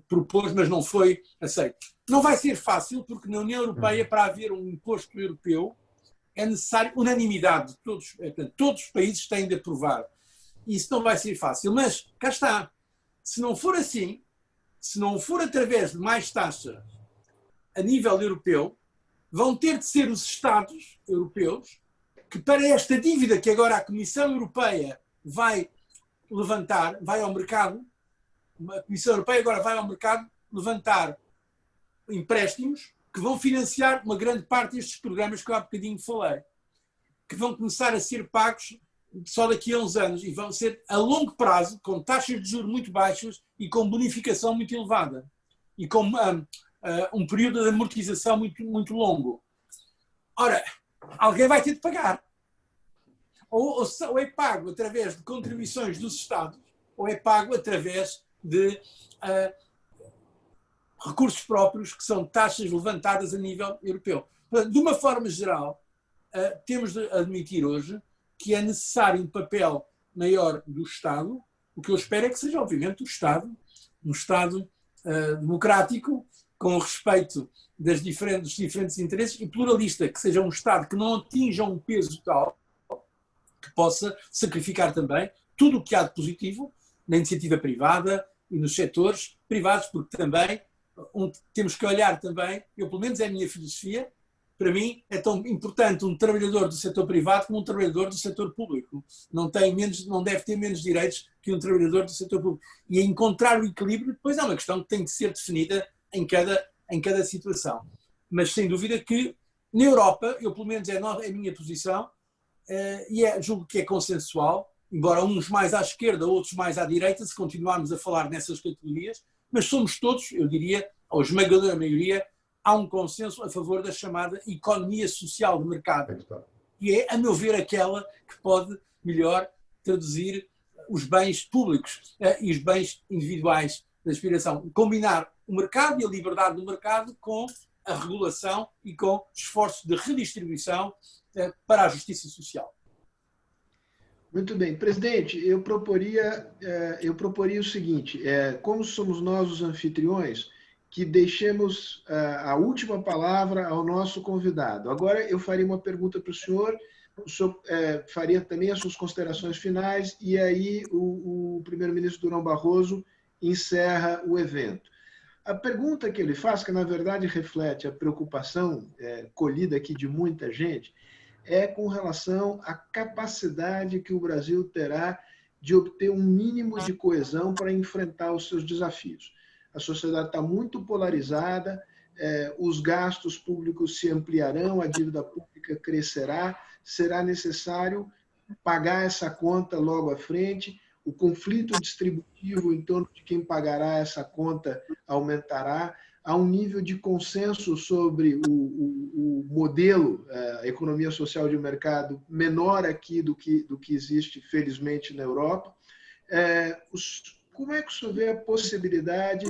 propôs, mas não foi aceito. Não vai ser fácil, porque na União Europeia, para haver um imposto europeu, é necessário unanimidade de todos. Portanto, todos os países têm de aprovar. E isso não vai ser fácil. Mas, cá está, se não for assim, se não for através de mais taxas a nível europeu, vão ter de ser os Estados europeus que, para esta dívida que agora a Comissão Europeia vai levantar, vai ao mercado, a Comissão Europeia agora vai ao mercado levantar empréstimos que vão financiar uma grande parte destes programas que eu há bocadinho falei, que vão começar a ser pagos só daqui a uns anos e vão ser a longo prazo, com taxas de juros muito baixas e com bonificação muito elevada e com um período de amortização muito, muito longo. Ora, alguém vai ter de pagar. Ou é pago através de contribuições dos Estados, ou é pago através de recursos próprios, que são taxas levantadas a nível europeu. Portanto, de uma forma geral, temos de admitir hoje que é necessário um papel maior do Estado. O que eu espero é que seja, obviamente, um Estado democrático, com respeito dos diferentes interesses e pluralista, que seja um Estado que não atinja um peso tal que possa sacrificar também tudo o que há de positivo na iniciativa privada e nos setores privados, porque também temos que olhar também, pelo menos é a minha filosofia, para mim é tão importante um trabalhador do setor privado como um trabalhador do setor público. Não deve ter menos direitos que um trabalhador do setor público. E encontrar o equilíbrio, depois é uma questão que tem que ser definida em cada situação. Mas sem dúvida que na Europa, pelo menos é a minha posição, e julgo que é consensual, embora uns mais à esquerda, outros mais à direita, se continuarmos a falar nessas categorias, mas somos todos, eu diria, a esmagadora maioria, há um consenso a favor da chamada economia social de mercado, que é, a meu ver, aquela que pode melhor traduzir os bens públicos e os bens individuais da aspiração. Combinar o mercado e a liberdade do mercado com a regulação e com esforços de redistribuição para a justiça social. Muito bem. Presidente, eu proporia o seguinte, como somos nós os anfitriões, que deixemos a última palavra ao nosso convidado. Agora eu faria uma pergunta para o senhor faria também as suas considerações finais, e aí o primeiro-ministro Durão Barroso encerra o evento. A pergunta que ele faz, que na verdade reflete a preocupação colhida aqui de muita gente, é com relação à capacidade que o Brasil terá de obter um mínimo de coesão para enfrentar os seus desafios. A sociedade está muito polarizada, os gastos públicos se ampliarão, a dívida pública crescerá, será necessário pagar essa conta logo à frente, o conflito distributivo em torno de quem pagará essa conta aumentará, há um nível de consenso sobre o modelo, a economia social de mercado, menor aqui do que existe, felizmente, na Europa. Como é que o senhor vê a possibilidade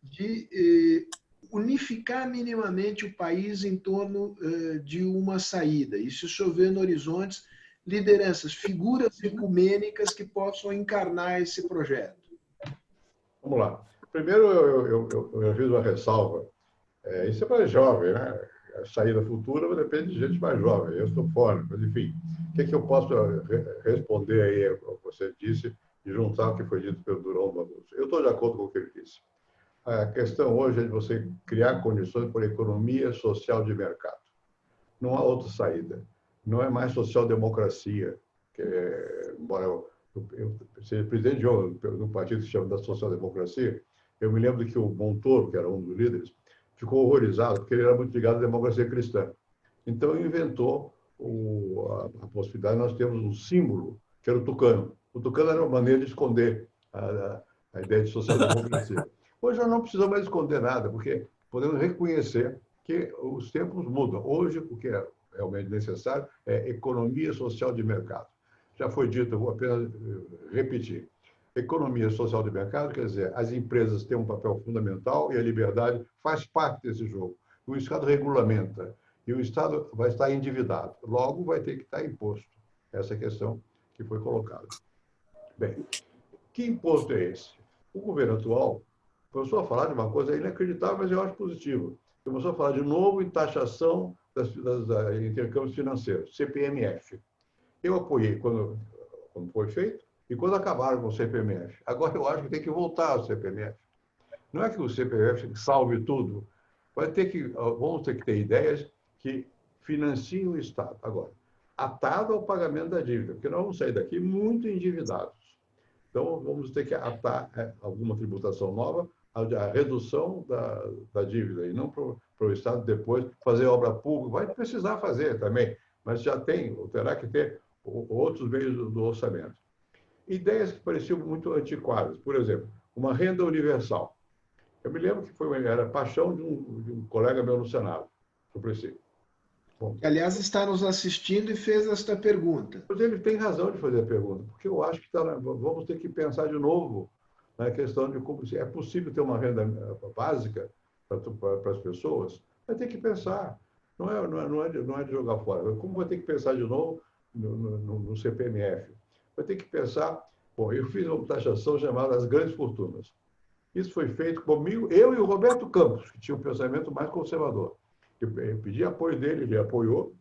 de unificar minimamente o país em torno de uma saída? E se o senhor vê no horizonte lideranças, figuras ecumênicas que possam encarnar esse projeto? Vamos lá. Primeiro, eu fiz uma ressalva. Isso é para jovem, né? A saída futura depende de gente mais jovem. Eu estou fora, mas enfim. O que eu posso responder aí ao que você disse e juntar o que foi dito pelo Durão Barroso? Eu estou de acordo com o que ele disse. A questão hoje é de você criar condições para a economia social de mercado. Não há outra saída. Não é mais social-democracia, embora eu seja presidente de um partido que se chama da social-democracia, Eu me lembro que o Montoro, que era um dos líderes, ficou horrorizado, porque ele era muito ligado à democracia cristã. Então, inventou a possibilidade de nós termos um símbolo, que era o tucano. O tucano era uma maneira de esconder a ideia de social-democracia. Hoje nós não precisamos mais esconder nada, porque podemos reconhecer que os tempos mudam. Hoje, o que é realmente necessário é economia social de mercado. Já foi dito, eu vou apenas repetir. Economia social de mercado quer dizer, as empresas têm um papel fundamental e a liberdade faz parte desse jogo. O Estado regulamenta e o Estado vai estar endividado. Logo, vai ter que estar imposto. Essa é a questão que foi colocada. Bem, que imposto é esse? O governo atual começou a falar de uma coisa inacreditável, mas eu acho positivo. Começou a falar de novo em taxação das intercâmbios financeiros, CPMF. Eu apoiei quando foi feito e quando acabaram com o CPMF. Agora eu acho que tem que voltar ao CPMF. Não é que o CPMF salve tudo. Vamos ter que ter ideias que financiem o Estado. Agora, atado ao pagamento da dívida, porque nós vamos sair daqui muito endividados. Então, vamos ter que atar alguma tributação nova à redução da dívida, e não para o Estado depois fazer obra pública. Vai precisar fazer também, mas já tem, ou terá que ter outros meios do orçamento. Ideias que pareciam muito antiquadas. Por exemplo, uma renda universal. Eu me lembro que era paixão de um colega meu no Senado, o prefeito. Que, aliás, está nos assistindo e fez esta pergunta. Mas ele tem razão de fazer a pergunta, porque eu acho que vamos ter que pensar de novo na questão de como é possível ter uma renda básica para as pessoas. Vai ter que pensar. Não é de jogar fora. Como vai ter que pensar de novo no CPMF? Vai ter que pensar. Bom, eu fiz uma taxação chamada as grandes fortunas. Isso foi feito comigo, eu e o Roberto Campos, que tinha um pensamento mais conservador. Eu pedi apoio dele, ele apoiou,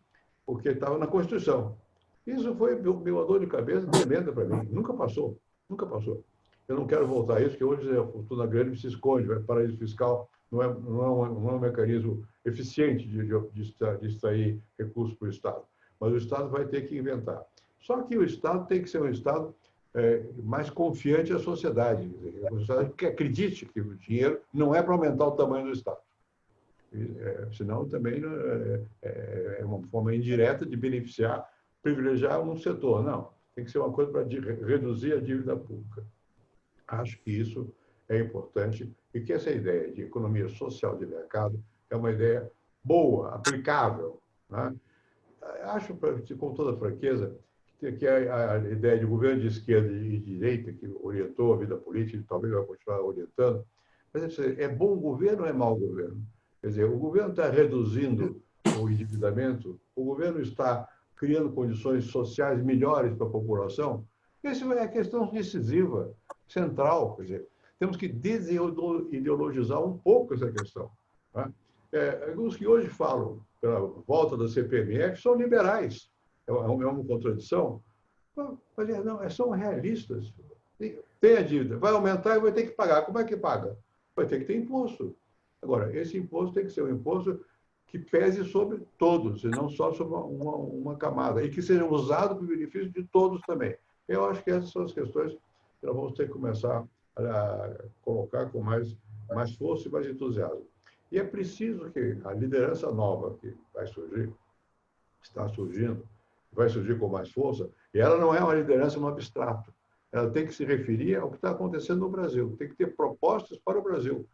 porque estava na Constituição. Isso foi uma dor de cabeça tremenda para mim. Nunca passou, nunca passou. Eu não quero voltar a isso, porque hoje a fortuna grande se esconde, vai paraíso fiscal, não é um mecanismo eficiente de extrair recursos para o Estado. Mas o Estado vai ter que inventar. Só que o Estado tem que ser um Estado mais confiante à sociedade. A sociedade que acredite que o dinheiro não é para aumentar o tamanho do Estado. Senão também é uma forma indireta de beneficiar, privilegiar um setor. Não, tem que ser uma coisa para reduzir a dívida pública. Acho que isso é importante e que essa ideia de economia social de mercado é uma ideia boa, aplicável, né? Acho, com toda franqueza, que a ideia de governo de esquerda e de direita, que orientou a vida política e talvez vai continuar orientando, mas é bom governo ou é mau governo? Quer dizer, o governo está reduzindo o endividamento, o governo está criando condições sociais melhores para a população. Essa é a questão decisiva, central. Quer dizer, temos que desideologizar um pouco essa questão, né? Os que hoje falam pela volta da CPMF são liberais. É uma contradição? Mas não, são realistas. Tem a dívida, vai aumentar e vai ter que pagar. Como é que paga? Vai ter que ter imposto. Agora, esse imposto tem que ser um imposto que pese sobre todos, e não só sobre uma camada, e que seja usado para o benefício de todos também. Eu acho que essas são as questões que nós vamos ter que começar a colocar com mais força e mais entusiasmo. E é preciso que a liderança nova que vai surgir, está surgindo, vai surgir com mais força, e ela não é uma liderança no abstrato. Ela tem que se referir ao que está acontecendo no Brasil, tem que ter propostas para o Brasil.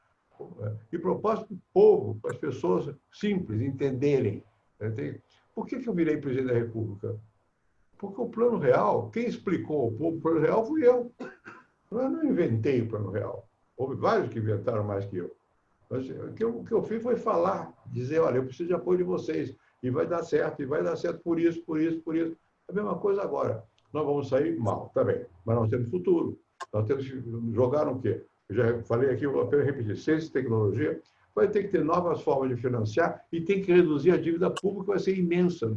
E propostas para o povo, para as pessoas simples entenderem. Por que eu virei presidente da República? Porque o Plano Real, quem explicou ao povo o Plano Real fui eu. Eu não inventei o Plano Real. Houve vários que inventaram mais que eu. Mas o que eu fiz foi falar, dizer, olha, eu preciso de apoio de vocês, e vai dar certo por isso, por isso, por isso. A mesma coisa agora. Nós vamos sair mal, tá bem, mas nós temos futuro. Nós temos que jogar no quê? Eu já falei aqui, vou apenas repetir, ciência e tecnologia, vai ter que ter novas formas de financiar e tem que reduzir a dívida pública, que vai ser imensa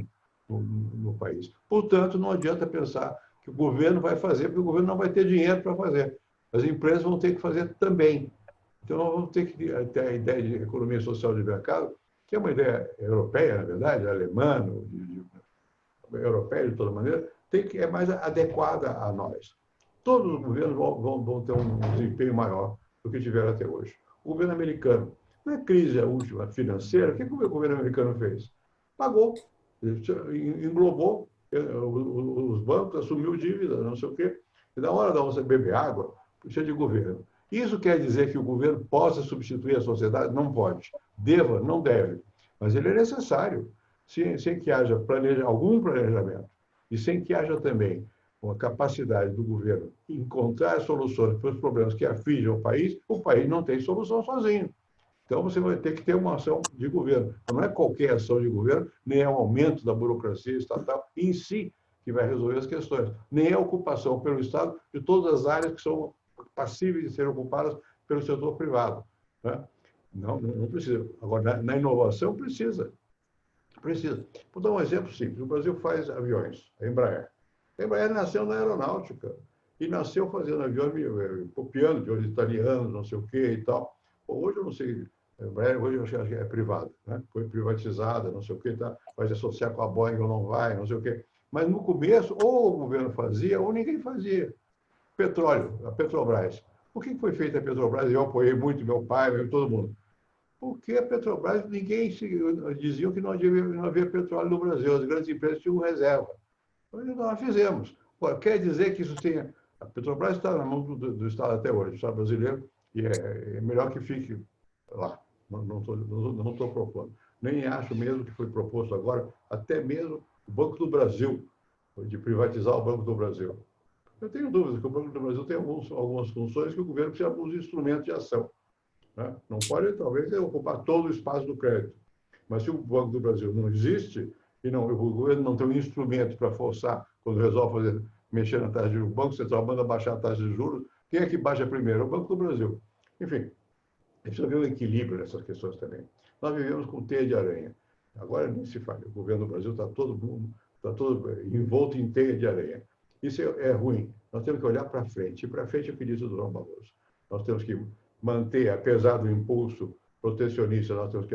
no país. Portanto, não adianta pensar que o governo vai fazer, porque o governo não vai ter dinheiro para fazer. As empresas vão ter que fazer também. Então, nós vamos ter que ter a ideia de economia social de mercado, que é uma ideia europeia, na verdade, alemã, europeia de toda maneira, é mais adequada a nós. Todos os governos vão ter um desempenho maior do que tiveram até hoje. O governo americano, na crise a última financeira, o que o governo americano fez? Pagou, englobou os bancos, assumiu dívida, não sei o quê. E na hora de você beber água, precisa de governo. Isso quer dizer que o governo possa substituir a sociedade? Não pode. Deva? Não deve. Mas ele é necessário, sem que haja algum planejamento e sem que haja também uma capacidade do governo encontrar soluções para os problemas que afligem o país não tem solução sozinho. Então, você vai ter que ter uma ação de governo. Não é qualquer ação de governo, nem é um aumento da burocracia estatal em si que vai resolver as questões, nem é a ocupação pelo Estado de todas as áreas que são passíveis de serem ocupadas pelo setor privado. Né? Não precisa. Agora, na inovação, precisa. Vou dar um exemplo simples. O Brasil faz aviões, a Embraer. A Embraer nasceu na aeronáutica e nasceu fazendo aviões, copiando de italianos, não sei o quê e tal. Hoje eu não sei, a Embraer hoje eu acho que é privada, né? Foi privatizada, não sei o quê, tá? Vai se associar com a Boeing ou não vai, não sei o quê. Mas no começo, ou o governo fazia, ou ninguém fazia. Petróleo, a Petrobras. Por que foi feita a Petrobras? Eu apoiei muito meu pai, todo mundo. Porque a Petrobras, diziam que não havia petróleo no Brasil, as grandes empresas tinham reserva. Então, nós fizemos. Quer dizer que isso tenha... A Petrobras está na mão do Estado até hoje, do Estado brasileiro, e é melhor que fique lá. Não estou propondo. Nem acho mesmo que foi proposto agora, até mesmo o Banco do Brasil, de privatizar o Banco do Brasil. Eu tenho dúvidas que o Banco do Brasil tem algumas funções que o governo precisa de alguns instrumentos de ação. Né? Não pode, talvez, ocupar todo o espaço do crédito. Mas se o Banco do Brasil não existe, e o governo não tem um instrumento para forçar, quando resolve mexer na taxa de juros, o Banco Central manda baixar a taxa de juros, quem é que baixa primeiro? É o Banco do Brasil. Enfim, precisa haver um equilíbrio nessas questões também. Nós vivemos com teia de aranha. Agora nem se fala. O governo do Brasil está todo envolto em teia de aranha. Isso é ruim. Nós temos que olhar para frente. E para frente é o que disse o Durão Barroso. Nós temos que manter, apesar do impulso protecionista, nós temos que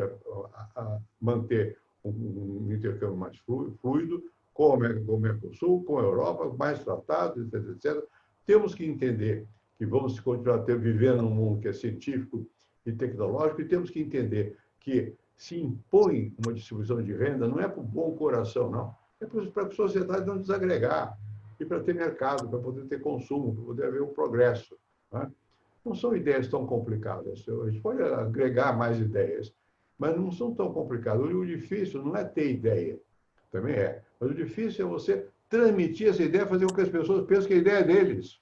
manter um intercâmbio mais fluido com o Mercosul, com a Europa, mais tratados, etc, etc. Temos que entender que vamos continuar vivendo num mundo que é científico e tecnológico, e temos que entender que se impõe uma distribuição de renda, não é por bom coração, não. É para a sociedade não desagregar e para ter mercado, para poder ter consumo, para poder haver um progresso. Né? Não são ideias tão complicadas. A gente pode agregar mais ideias, mas não são tão complicadas. O difícil não é ter ideia, também é. Mas o difícil é você transmitir essa ideia, fazer com que as pessoas pensem que a ideia é deles.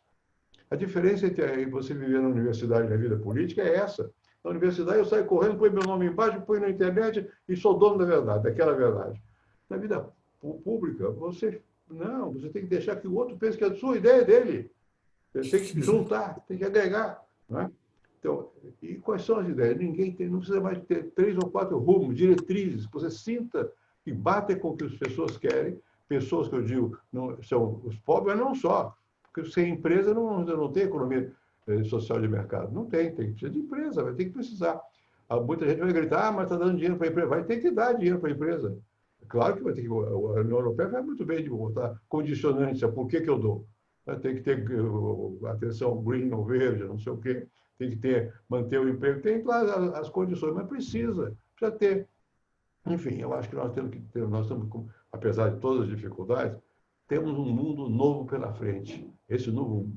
A diferença entre você viver na universidade e na vida política é essa. Na universidade eu saio correndo, põe meu nome embaixo, põe na internet e sou dono da verdade, daquela verdade. Na vida pública, você tem que deixar que o outro pense que a sua ideia é dele. Você tem que juntar, tem que agregar. Não é? Então, e quais são as ideias? Não precisa mais ter 3 ou 4 rumos, diretrizes, que você sinta que batem com o que as pessoas querem, pessoas que eu digo são os pobres, mas não só. Porque sem empresa não tem economia social de mercado. Não tem que precisar de empresa, vai ter que precisar. Muita gente vai gritar, mas está dando dinheiro para a empresa. Vai ter que dar dinheiro para a empresa. Claro que vai ter que. A União Europeia faz muito bem de botar condicionantes, por que eu dou? Tem que ter atenção green ou verde, não sei o quê. Tem que manter o emprego. Tem lá as condições, mas precisa ter. Enfim, eu acho que nós temos que ter, apesar de todas as dificuldades, temos um mundo novo pela frente. Esse mundo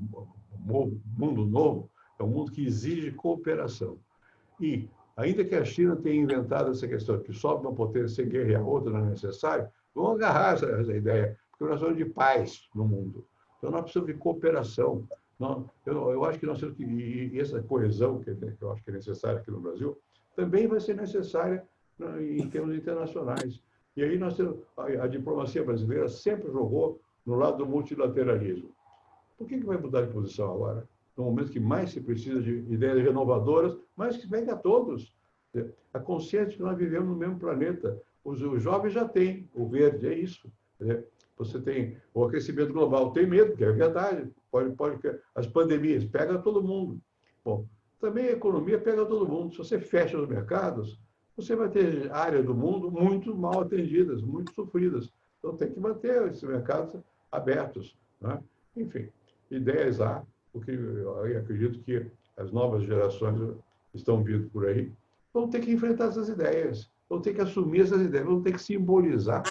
novo é um mundo que exige cooperação. E, ainda que a China tenha inventado essa questão de que sobe uma potência sem guerra e a outra não é necessário, vamos agarrar essa ideia, porque nós somos de paz no mundo. Então, nós precisamos de cooperação. Eu acho que nós temos que... E essa coesão que eu acho que é necessária aqui no Brasil, também vai ser necessária em termos internacionais. E aí nós temos... A diplomacia brasileira sempre jogou no lado do multilateralismo. Por que vai mudar de posição agora? No momento que mais se precisa de ideias renovadoras, mas que venha a todos. A consciência de que nós vivemos no mesmo planeta. Os jovens já têm o verde, é isso. Você tem o aquecimento global, tem medo, que é verdade. As pandemias pegam todo mundo. Bom, também a economia pega todo mundo. Se você fecha os mercados, você vai ter áreas do mundo muito mal atendidas, muito sofridas. Então, tem que manter esses mercados abertos. Né? Enfim, ideias há, porque eu acredito que as novas gerações estão vindo por aí, vão ter que enfrentar essas ideias, vão ter que assumir essas ideias, vão ter que simbolizar.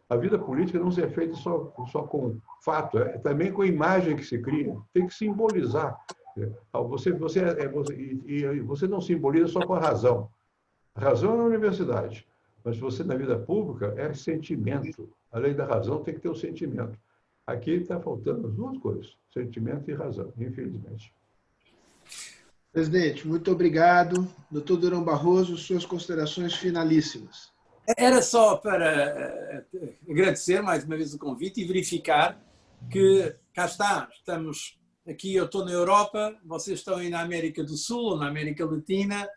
A vida política não se é feita só com fato, é também com a imagem que se cria, tem que simbolizar. Você não simboliza só com a razão. A razão é na universidade, mas você na vida pública é sentimento. Além da razão, tem que ter o sentimento. Aqui está faltando as duas coisas, sentimento e razão, infelizmente. Presidente, muito obrigado. Doutor Durão Barroso, suas considerações finalíssimas. Era só para agradecer mais uma vez o convite e verificar que cá está, estamos aqui, eu estou na Europa, vocês estão aí na América do Sul ou na América Latina,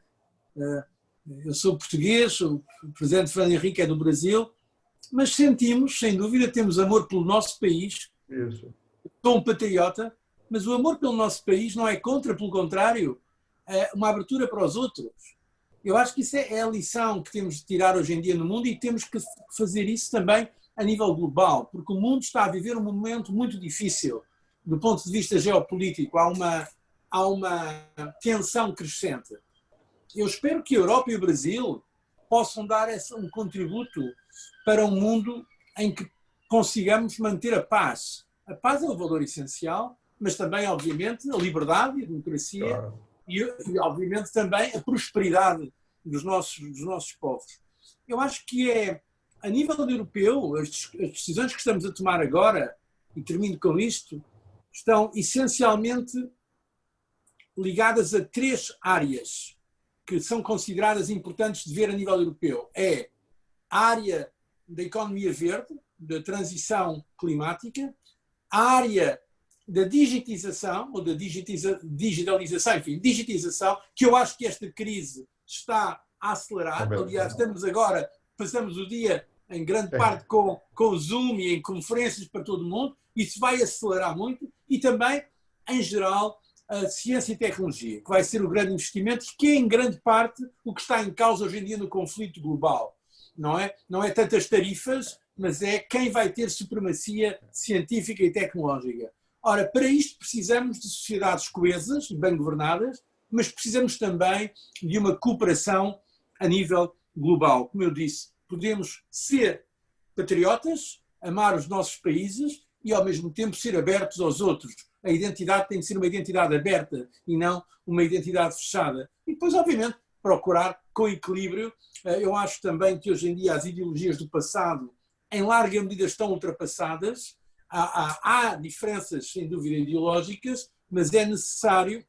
eu sou português, o presidente Fernando Henrique é do Brasil, mas sentimos, sem dúvida, temos amor pelo nosso país. Isso. Sou um patriota, mas o amor pelo nosso país não é contra, pelo contrário, é uma abertura para os outros. Eu acho que isso é a lição que temos de tirar hoje em dia no mundo e temos que fazer isso também a nível global, porque o mundo está a viver um momento muito difícil do ponto de vista geopolítico. Há uma tensão crescente. Eu espero que a Europa e o Brasil possam dar um contributo para um mundo em que consigamos manter a paz. A paz é um valor essencial, mas também, obviamente, a liberdade e a democracia. Claro. E, obviamente, também a prosperidade dos nossos povos. Eu acho que a nível europeu, as decisões que estamos a tomar agora, e termino com isto, estão essencialmente ligadas a 3 áreas que são consideradas importantes de ver a nível europeu. É a área da economia verde, da transição climática, a área da digitização, ou da digitalização, enfim, digitização, que eu acho que esta crise está a acelerar. Aliás, passamos o dia, em grande parte, com o Zoom e em conferências para todo o mundo. Isso vai acelerar muito. E também, em geral, a ciência e tecnologia, que vai ser o grande investimento, que é, em grande parte, o que está em causa hoje em dia no conflito global. Não é tantas tarifas, mas é quem vai ter supremacia científica e tecnológica. Ora, para isto precisamos de sociedades coesas e bem governadas, mas precisamos também de uma cooperação a nível global. Como eu disse, podemos ser patriotas, amar os nossos países e, ao mesmo tempo, ser abertos aos outros. A identidade tem de ser uma identidade aberta e não uma identidade fechada. E depois, obviamente, procurar com equilíbrio. Eu acho também que hoje em dia as ideologias do passado, em larga medida, estão ultrapassadas. Há diferenças, sem dúvida, ideológicas, mas é necessário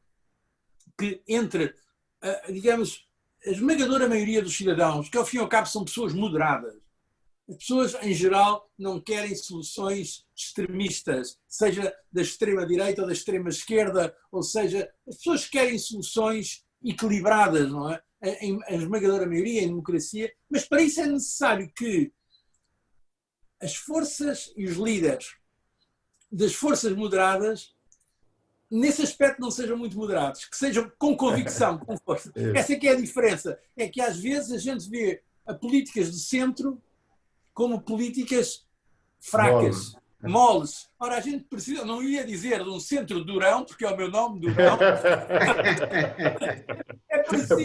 que entre, digamos, a esmagadora maioria dos cidadãos, que ao fim e ao cabo são pessoas moderadas, as pessoas, em geral, não querem soluções extremistas, seja da extrema-direita ou da extrema-esquerda, ou seja, as pessoas querem soluções equilibradas, não é? A esmagadora maioria, em democracia, mas para isso é necessário que as forças e os líderes das forças moderadas, nesse aspecto, não sejam muito moderados, que sejam com convicção, com força. Essa é que é a diferença. É que às vezes a gente vê políticas de centro como políticas fracas, moles. Ora, a gente precisa, não ia dizer de um centro durão, porque é o meu nome, Durão. É preciso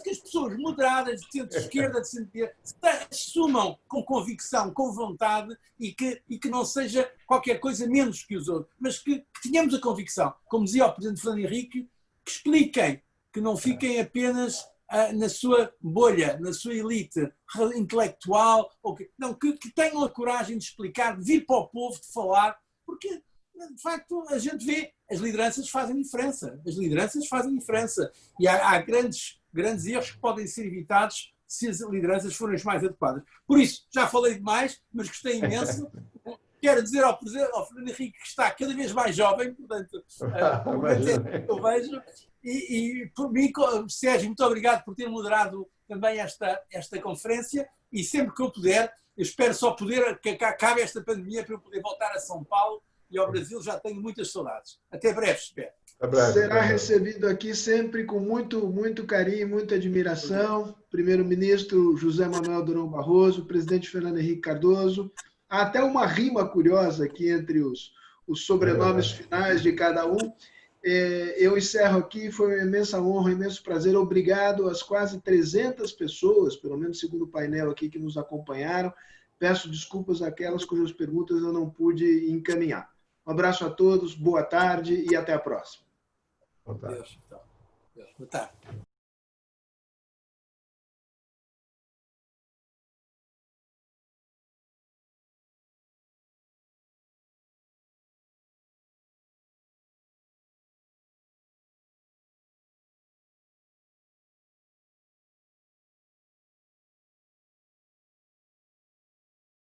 que as pessoas moderadas, de centro-esquerda, de centro-direita, se assumam com convicção, com vontade e que não seja qualquer coisa menos que os outros, mas que tenhamos a convicção, como dizia o presidente Fernando Henrique, que expliquem, que não fiquem apenas na sua bolha, na sua elite intelectual, ou que tenham a coragem de explicar, de vir para o povo, de falar, porque, de facto, a gente vê, as lideranças fazem diferença. As lideranças fazem diferença. E há grandes erros que podem ser evitados se as lideranças forem as mais adequadas. Por isso, já falei demais, mas gostei imenso. Quero dizer ao Fernando Henrique que está cada vez mais jovem, portanto, eu vejo. E por mim, Sérgio, muito obrigado por ter moderado também esta conferência e sempre que eu puder, eu espero só poder, que acabe esta pandemia para eu poder voltar a São Paulo e ao Brasil, já tenho muitas saudades. Até breve, espero. Será recebido aqui sempre com muito carinho, muita admiração. Primeiro-ministro José Manuel Durão Barroso, presidente Fernando Henrique Cardoso. Há até uma rima curiosa aqui entre os sobrenomes finais de cada um. Eu encerro aqui, foi uma imensa honra, um imenso prazer. Obrigado às quase 300 pessoas, pelo menos segundo o painel aqui, que nos acompanharam. Peço desculpas àquelas cujas perguntas eu não pude encaminhar. Um abraço a todos, boa tarde e até a próxima. Boa tarde. Deus, então. Deus. Boa tarde.